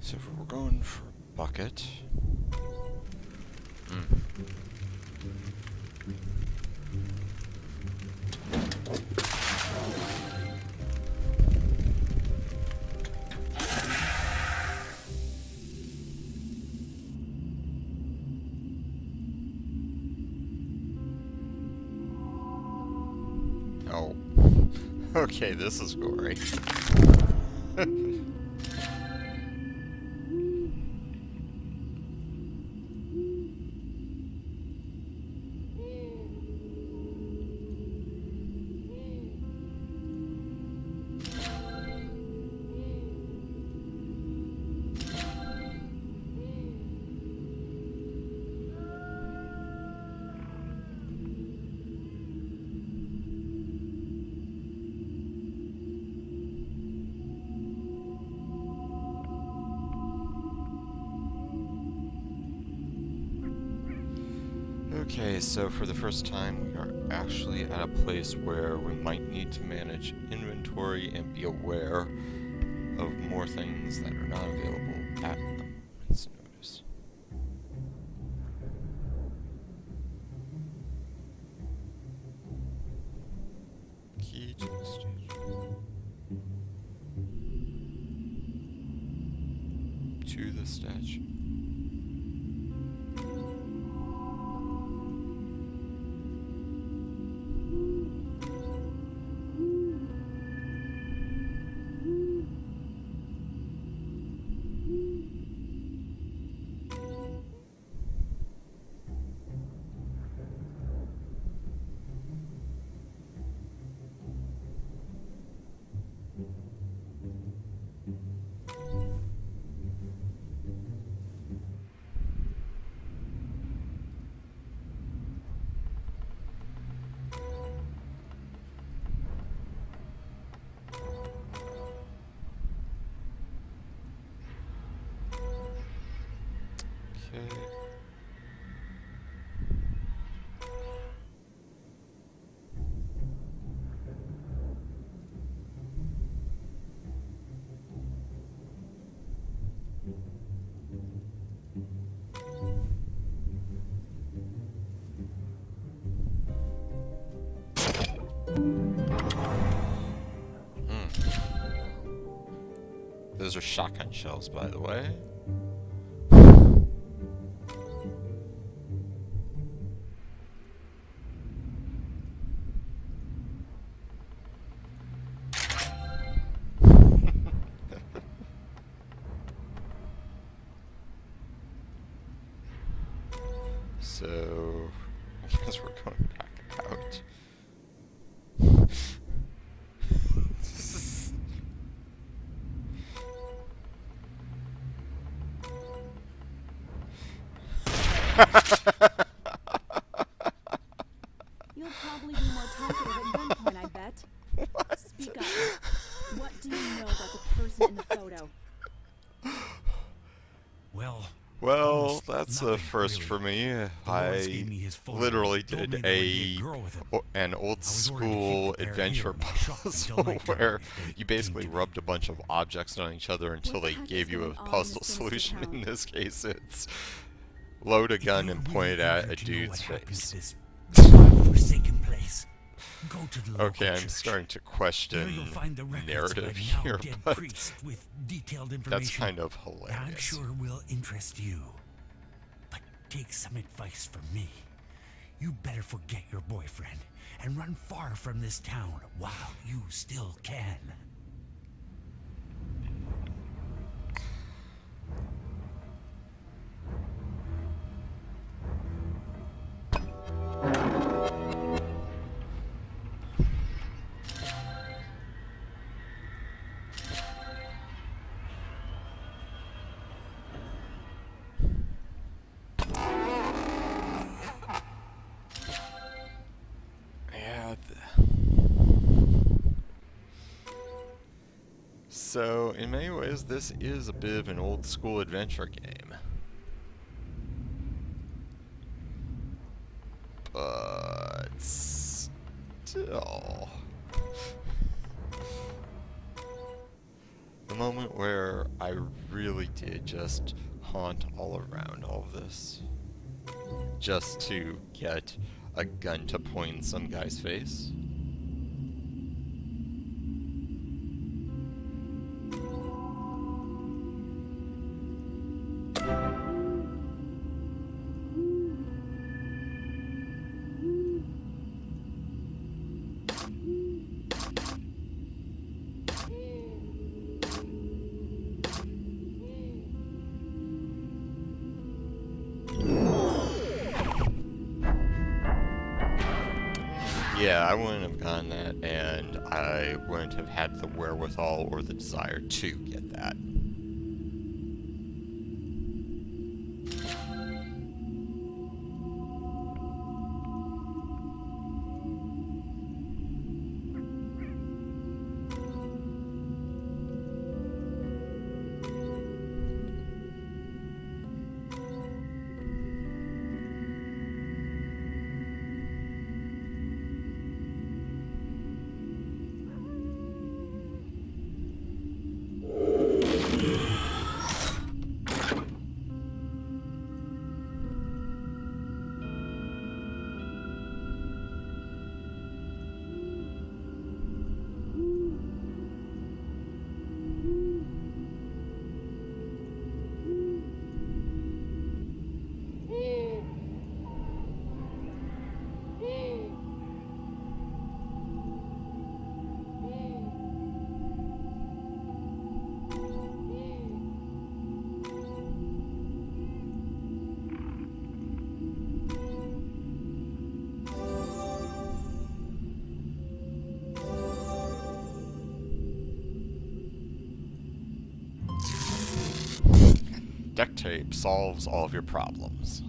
Speaker 1: So if we're going for a bucket. Oh. Okay, this is gory. Okay, so for the first time, we are actually at a place where we might need to manage inventory and be aware of more things that are not available at the moment's notice. Key to the stage. To the statue. Okay. Those are shotgun shells, by the way. So, I guess we're going back out.
Speaker 4: You'll probably be more talkative at gunpoint, I bet.
Speaker 1: What?
Speaker 4: Speak up. What do you know about the person in the photo?
Speaker 5: Well,
Speaker 1: Well,
Speaker 5: almost
Speaker 1: that's a
Speaker 5: nothing,
Speaker 1: first
Speaker 5: really.
Speaker 1: for me.
Speaker 5: The Lords gave
Speaker 1: I
Speaker 5: me his photo
Speaker 1: literally
Speaker 5: and told
Speaker 1: did
Speaker 5: me there would be a girl with him.
Speaker 1: an old
Speaker 5: I was ordered to
Speaker 1: school
Speaker 5: keep the pair
Speaker 1: adventure
Speaker 5: here in my shop
Speaker 1: puzzle
Speaker 5: until nighttime
Speaker 1: where
Speaker 5: if they
Speaker 1: you basically
Speaker 5: came to me.
Speaker 1: rubbed a bunch of objects on each other until
Speaker 4: What the
Speaker 1: they
Speaker 4: heck is
Speaker 1: gave you a
Speaker 4: going on in
Speaker 1: puzzle
Speaker 4: this sinister
Speaker 1: solution. In
Speaker 4: town?
Speaker 1: this case, it's load a
Speaker 5: If
Speaker 1: gun
Speaker 5: you're
Speaker 1: and
Speaker 5: really
Speaker 1: point it at
Speaker 5: eager
Speaker 1: a
Speaker 5: to know what
Speaker 1: dude's
Speaker 5: happened
Speaker 1: face.
Speaker 5: to this godforsaken place, go to the local
Speaker 1: Okay, I'm
Speaker 5: church.
Speaker 1: starting to
Speaker 5: There
Speaker 1: question
Speaker 5: you'll find the records
Speaker 1: narrative
Speaker 5: of a now
Speaker 1: here,
Speaker 5: dead
Speaker 1: but
Speaker 5: priest with detailed information
Speaker 1: that's kind of
Speaker 5: that I'm
Speaker 1: hilarious.
Speaker 5: sure will interest you. But take some advice from me. You better forget your boyfriend and run far from this town while you still can.
Speaker 1: Yeah. So, in many ways, this is a bit of an old school adventure game. But still, the moment where I really did just haunt all around all of this. Just to get a gun to point in some guy's face. Yeah, I wouldn't have gotten that, and I wouldn't have had the wherewithal or the desire to get that. Duct tape solves all of your problems.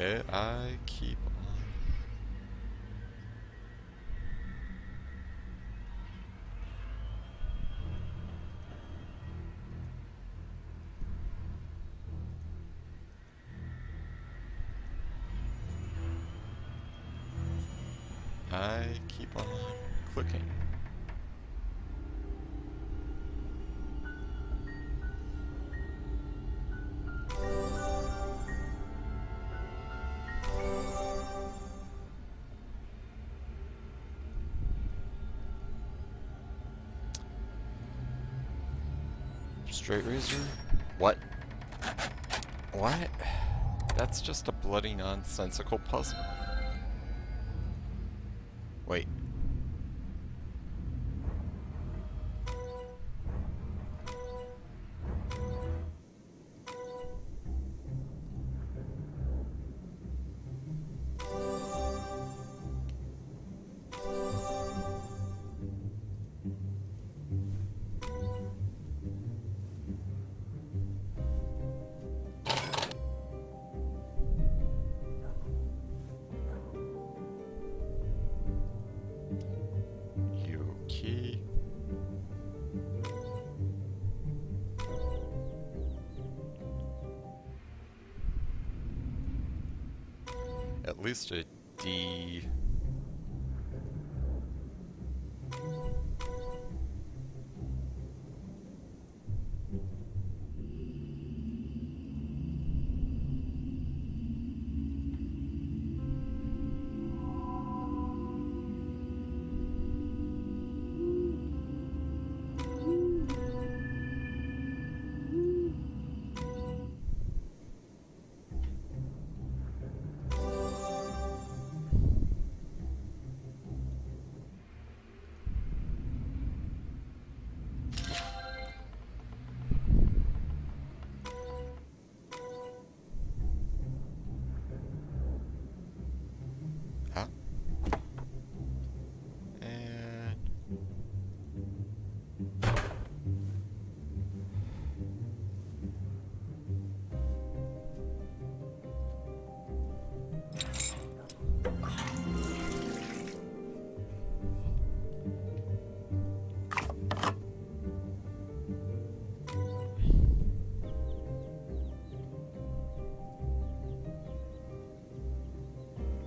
Speaker 1: Okay, I keep on. I keep on clicking. Straight razor? What? What? That's just a bloody nonsensical puzzle. Wait. Yuki. At least a D. Huh? And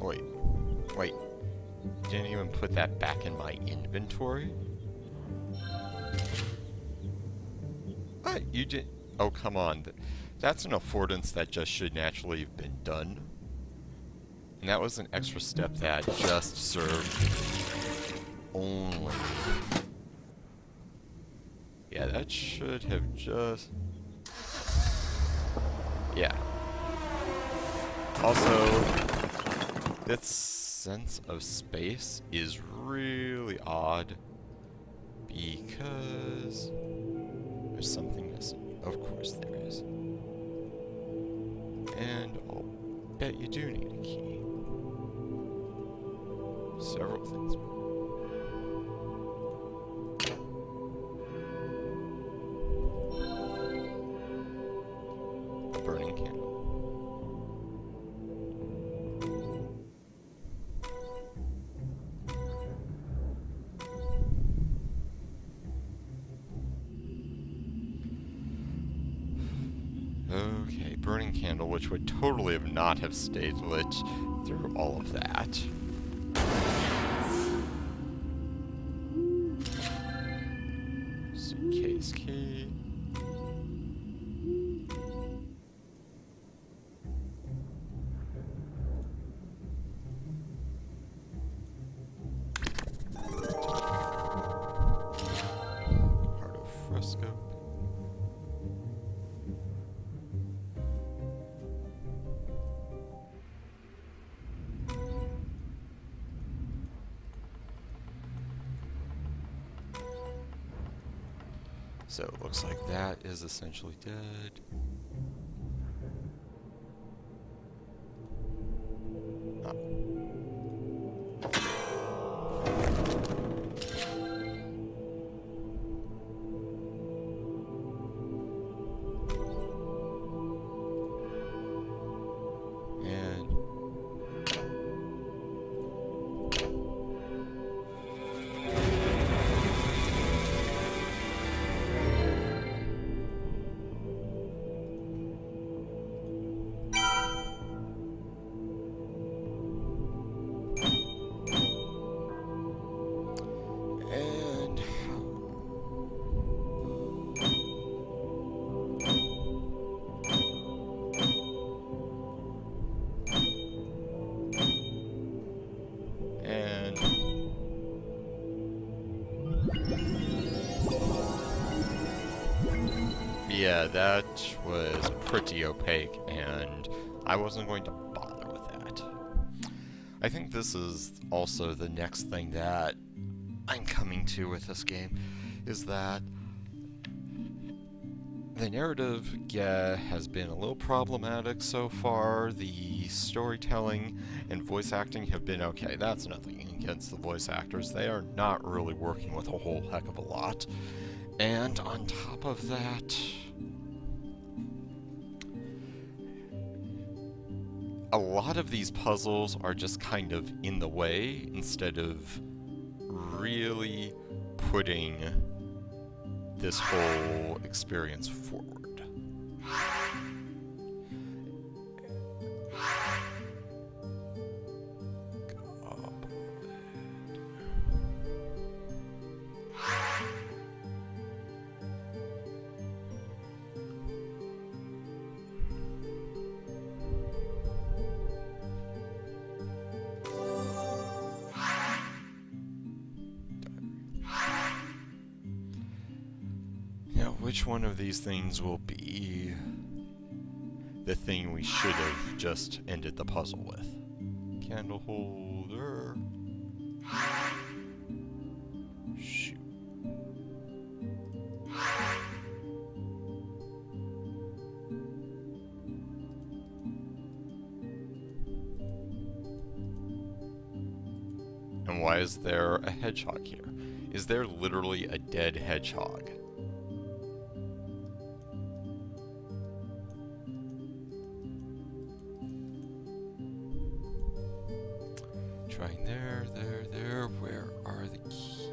Speaker 1: wait. Wait. You didn't even put that back in my inventory? What? You did? Oh, come on. That's an affordance that just should naturally have been done. And that was an extra step that just served only. Yeah, that should have just... Yeah. Also, this sense of space is really odd because there's something missing. Of course there is. And I'll bet you do need a key. Several things. A burning candle. Okay, burning candle, which would totally have not have stayed lit through all of that. Suitcase key. Heart of fresco. So it looks like that is essentially dead. Ah. And Yeah, that was pretty opaque, and I wasn't going to bother with that. I think this is also the next thing that I'm coming to with this game, is that the narrative, yeah, has been a little problematic so far. The storytelling and voice acting have been okay. That's nothing against the voice actors. They are not really working with a whole heck of a lot. And on top of that, a lot of these puzzles are just kind of in the way instead of really putting this whole experience forward. Which one of these things will be the thing we should have just ended the puzzle with? Candle holder. Shoot. And why is there a hedgehog here? Is there literally a dead hedgehog? Trying there, where are the keys?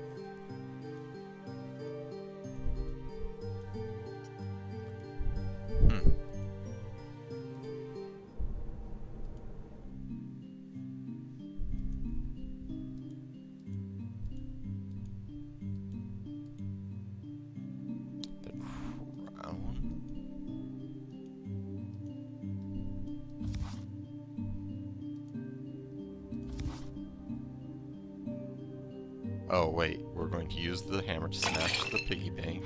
Speaker 1: The crown. Oh wait, we're going to use the hammer to smash the piggy bank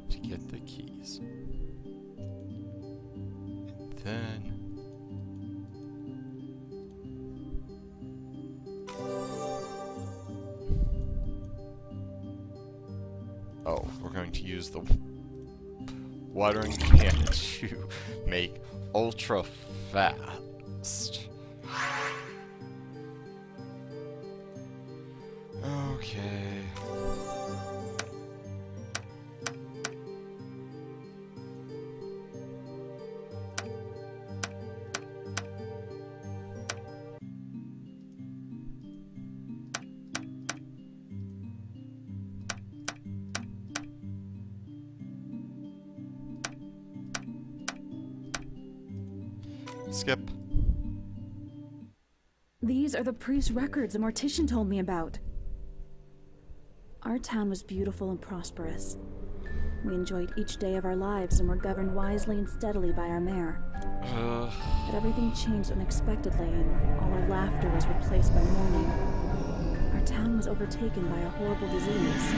Speaker 1: to get the keys. And then... oh, we're going to use the watering can to make ultra fast. Okay. Skip.
Speaker 4: These are the priest's records a mortician told me about. Our town was beautiful and prosperous. We enjoyed each day of our lives and were governed wisely and steadily by our mayor. But everything changed unexpectedly, and all our laughter was replaced by mourning. Our town was overtaken by a horrible disease.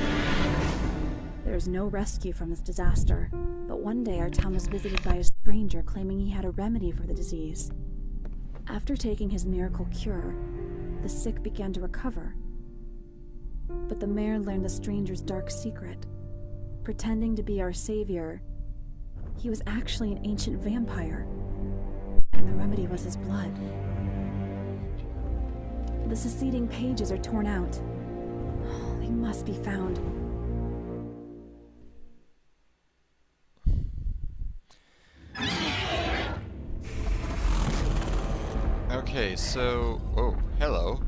Speaker 4: There is no rescue from this disaster, but one day our town was visited by a stranger claiming he had a remedy for the disease. After taking his miracle cure, the sick began to recover. But the mayor learned the stranger's dark secret. Pretending to be our savior, he was actually an ancient vampire, and the remedy was his blood. The succeeding pages are torn out. Oh, they must be found.
Speaker 1: Okay, so... oh, hello.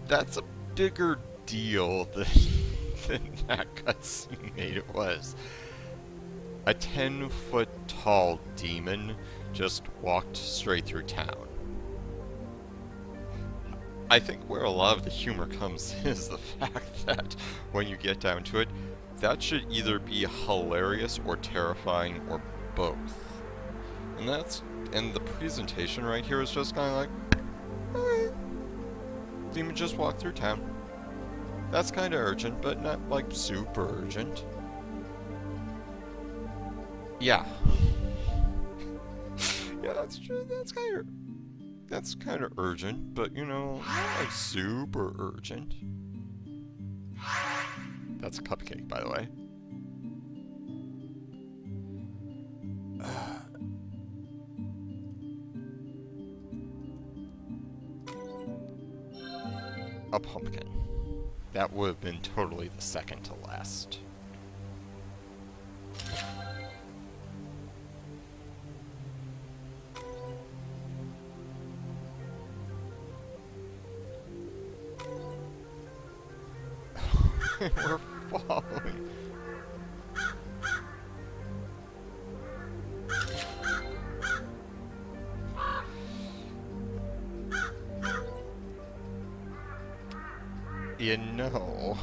Speaker 1: That's a bigger deal than that cutscene made it was. A 10-foot tall demon just walked straight through town. I think where a lot of the humor comes is the fact that when you get down to it, that should either be hilarious or terrifying or both. And the presentation right here is just kind of like, alright. Demon just walked through town. That's kind of urgent, but not like super urgent. Yeah. Yeah, that's true. That's kind of urgent, but you know, not like super urgent. That's a cupcake, by the way. A pumpkin. That would have been totally the second to last. We're falling. You know.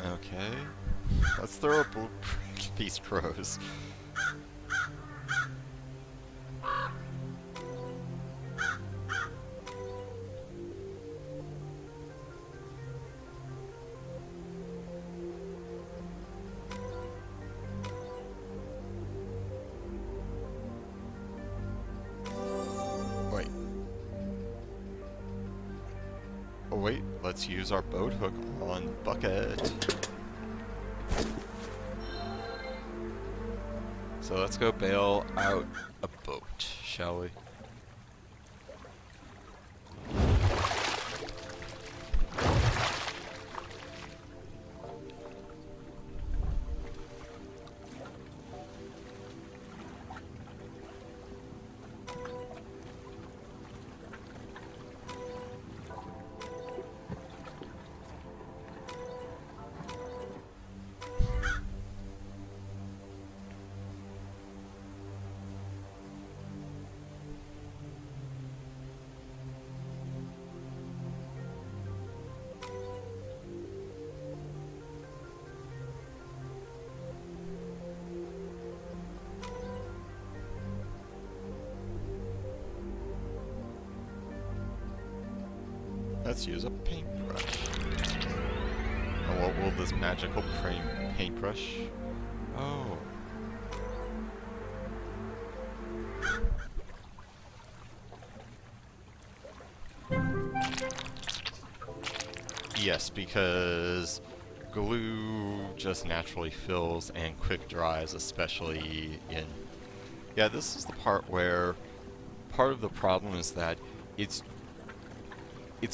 Speaker 1: Okay. Let's throw up these crows. Wait. Oh wait, let's use our boat hook on Bucket. So let's go bail out a boat, shall we? Let's use a paintbrush. And what will this magical paintbrush? Oh. Yes, because glue just naturally fills and quick dries, especially in... Yeah, this is the part where part of the problem is that it's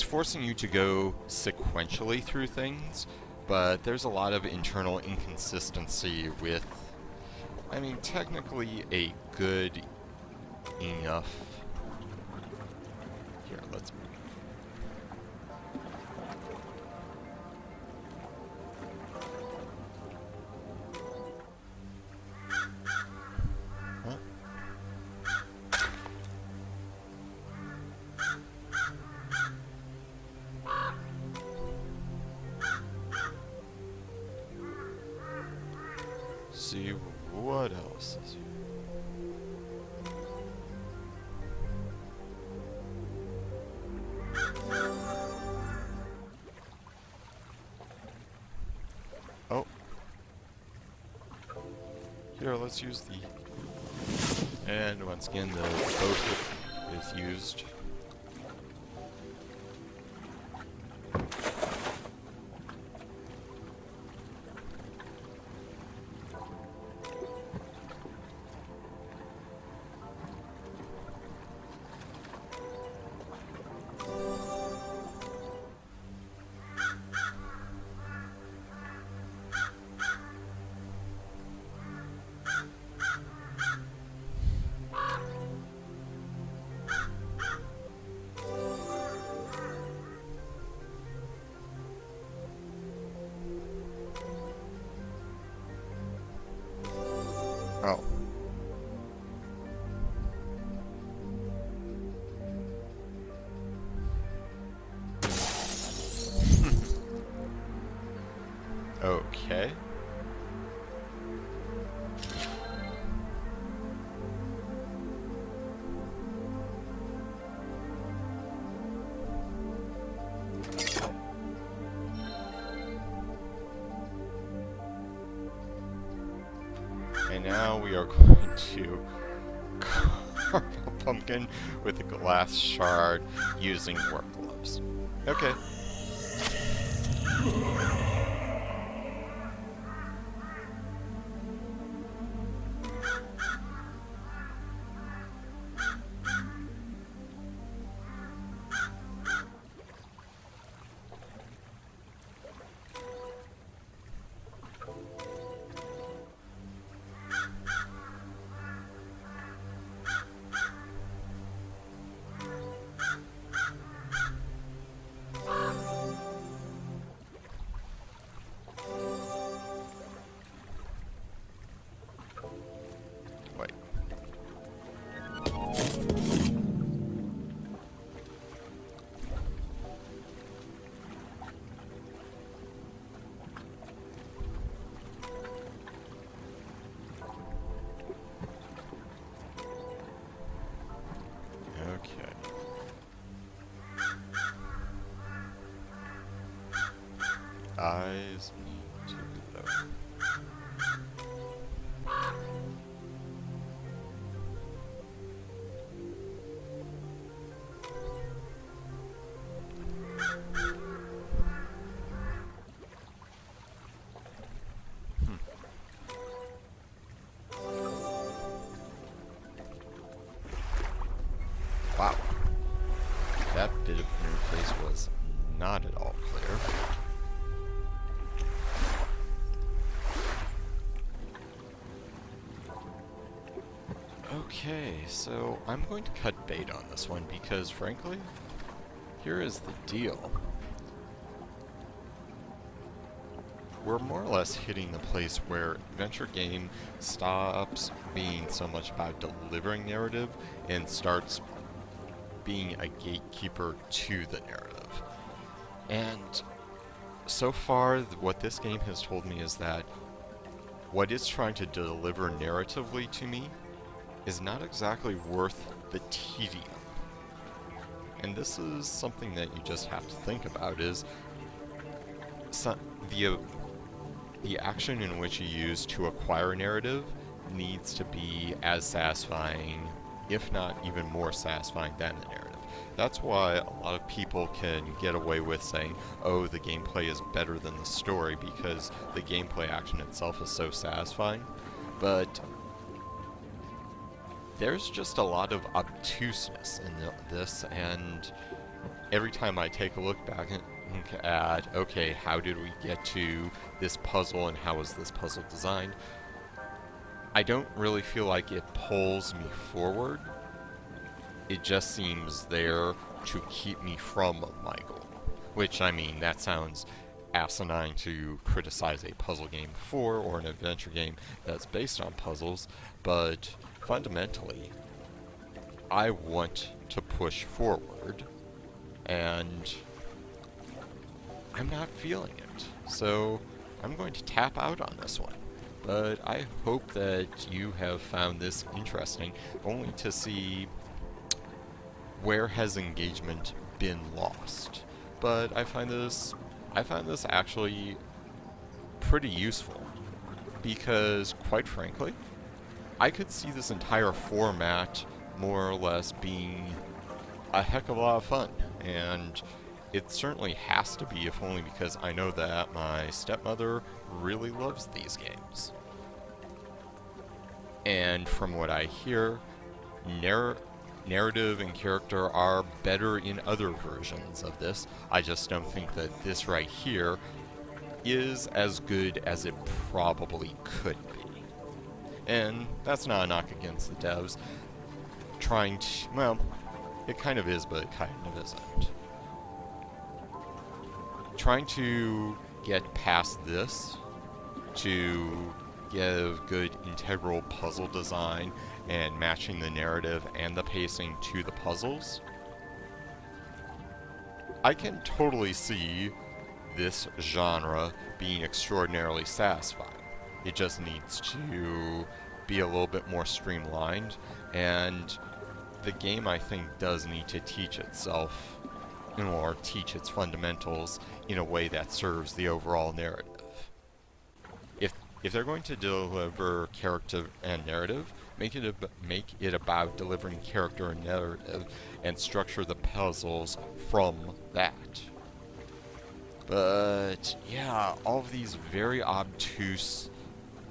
Speaker 1: forcing you to go sequentially through things, but there's a lot of internal inconsistency with, I mean, technically a good enough... Here, let's... Huh? See what else is here. Oh. Here, let's use the... And once again, the boat is used. Okay. And now we are going to carve a pumpkin with a glass shard using work gloves. Okay. Wait. Okay. Eyes need to be low. Wow. That bit of interface was not at all clear. Okay, so I'm going to cut bait on this one because, frankly, here is the deal. We're more or less hitting the place where adventure game stops being so much about delivering narrative and starts being a gatekeeper to the narrative. And so far, what this game has told me is that what it's trying to deliver narratively to me is not exactly worth the tedium. And this is something that you just have to think about, is the action in which you use to acquire a narrative needs to be as satisfying, if not even more satisfying than the narrative. That's why a lot of people can get away with saying, oh, the gameplay is better than the story, because the gameplay action itself is so satisfying. But there's just a lot of obtuseness in this, and every time I take a look back at, okay, how did we get to this puzzle and how was this puzzle designed, I don't really feel like it pulls me forward. It just seems there to keep me from my goal. Which, I mean, that sounds asinine to criticize a puzzle game for, or an adventure game that's based on puzzles, but fundamentally, I want to push forward, and I'm not feeling it. So I'm going to tap out on this one. But I hope that you have found this interesting, only to see where has engagement been lost. But I find this actually pretty useful, because quite frankly, I could see this entire format more or less being a heck of a lot of fun, and it certainly has to be, if only because I know that my stepmother really loves these games. And from what I hear, narrative and character are better in other versions of this. I just don't think that this right here is as good as it probably could be. And that's not a knock against the devs. Well, it kind of is, but it kind of isn't. Trying to get past this to give good integral puzzle design and matching the narrative and the pacing to the puzzles, I can totally see this genre being extraordinarily satisfying. It just needs to be a little bit more streamlined, and the game, I think, does need to teach itself, or teach its fundamentals in a way that serves the overall narrative. If they're going to deliver character and narrative, make it about delivering character and narrative, and structure the puzzles from that. But yeah, all of these very obtuse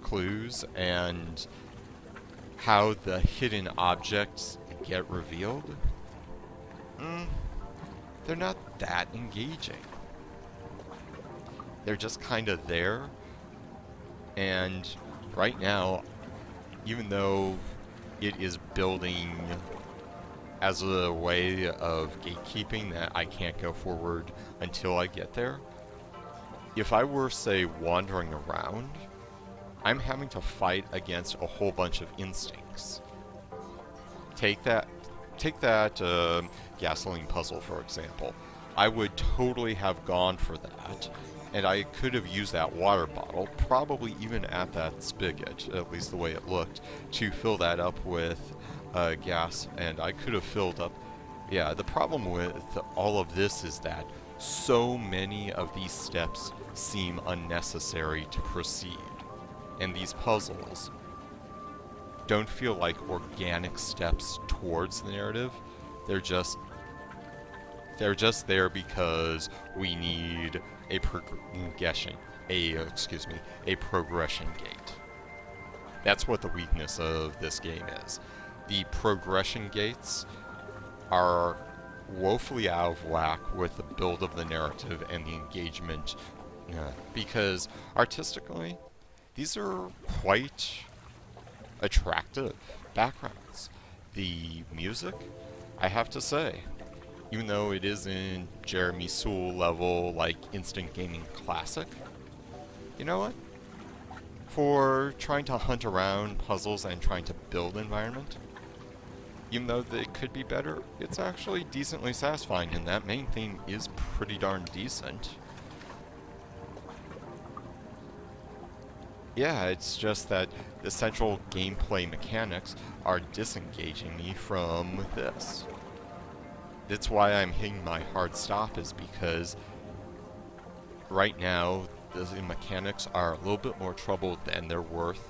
Speaker 1: clues and how the hidden objects get revealed, they're not that engaging. They're just kind of there, and right now, even though it is building as a way of gatekeeping that I can't go forward until I get there, if I were, say, wandering around, I'm having to fight against a whole bunch of instincts. Take that gasoline puzzle, for example. I would totally have gone for that, and I could have used that water bottle, probably even at that spigot, at least the way it looked, to fill that up with gas, and I could have filled up. Yeah, the problem with all of this is that so many of these steps seem unnecessary to proceed, and these puzzles don't feel like organic steps towards the narrative. They're just there because we need a progression gate. That's what the weakness of this game is. The progression gates are woefully out of whack with the build of the narrative and the engagement, because artistically, these are quite attractive backgrounds. The music, I have to say, even though it isn't Jeremy Soule level, like instant gaming classic, you know what? For trying to hunt around puzzles and trying to build environment, even though they could be better, it's actually decently satisfying, and that main theme is pretty darn decent. Yeah, it's just that the central gameplay mechanics are disengaging me from this. That's why I'm hitting my hard stop, is because right now the mechanics are a little bit more troubled than they're worth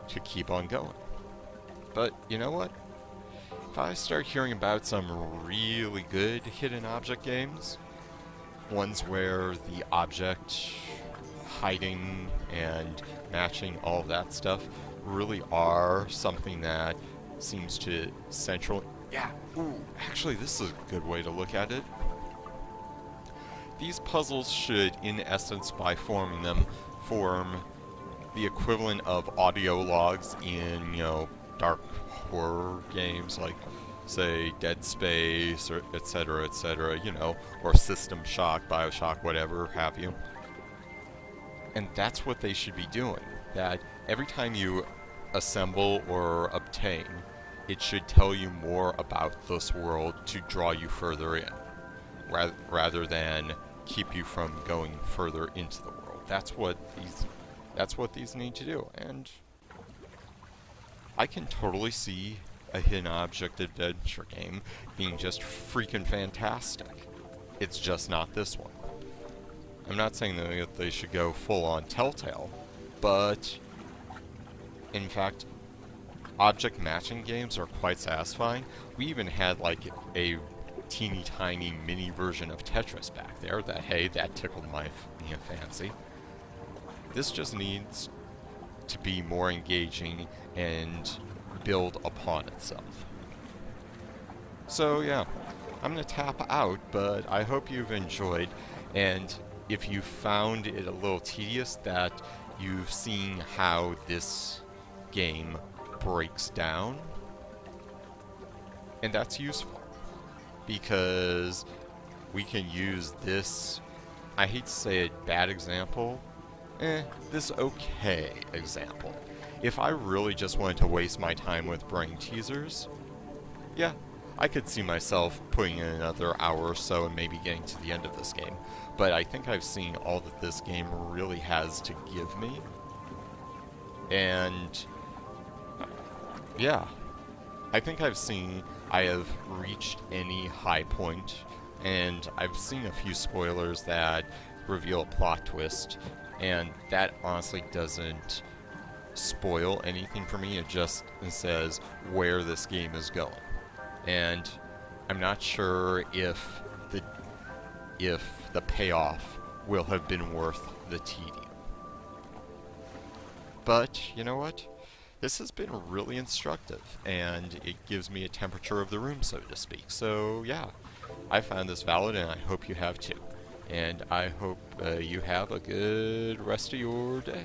Speaker 1: to keep on going. But you know what? If I start hearing about some really good hidden object games, ones where the object hiding and matching, all of that stuff, really are something that seems to central... Yeah, ooh, actually this is a good way to look at it. These puzzles should, in essence, by forming them, form the equivalent of audio logs in, dark horror games like, say, Dead Space, or etc., or System Shock, Bioshock, whatever have you. And that's what they should be doing. That every time you assemble or obtain, it should tell you more about this world to draw you further in, rather than keep you from going further into the world. That's what these need to do. And I can totally see a hidden object adventure game being just freaking fantastic. It's just not this one. I'm not saying that they should go full-on Telltale, but in fact, object matching games are quite satisfying. We even had like a teeny tiny mini version of Tetris back there that tickled my fancy. This just needs to be more engaging and build upon itself. So yeah, I'm gonna tap out, but I hope you've enjoyed, and if you found it a little tedious, that you've seen how this game breaks down, and that's useful, because we can use this, I hate to say a bad example, this okay example. If I really just wanted to waste my time with brain teasers, yeah, I could see myself putting in another hour or so and maybe getting to the end of this game. But I think I've seen all that this game really has to give me. And yeah, I think I have reached any high point, and I've seen a few spoilers that reveal a plot twist, and that honestly doesn't spoil anything for me. It just says where this game is going. And I'm not sure if the payoff will have been worth the tedium. But you know what? This has been really instructive, and it gives me a temperature of the room, so to speak. So yeah, I found this valid, and I hope you have too. And I hope you have a good rest of your day.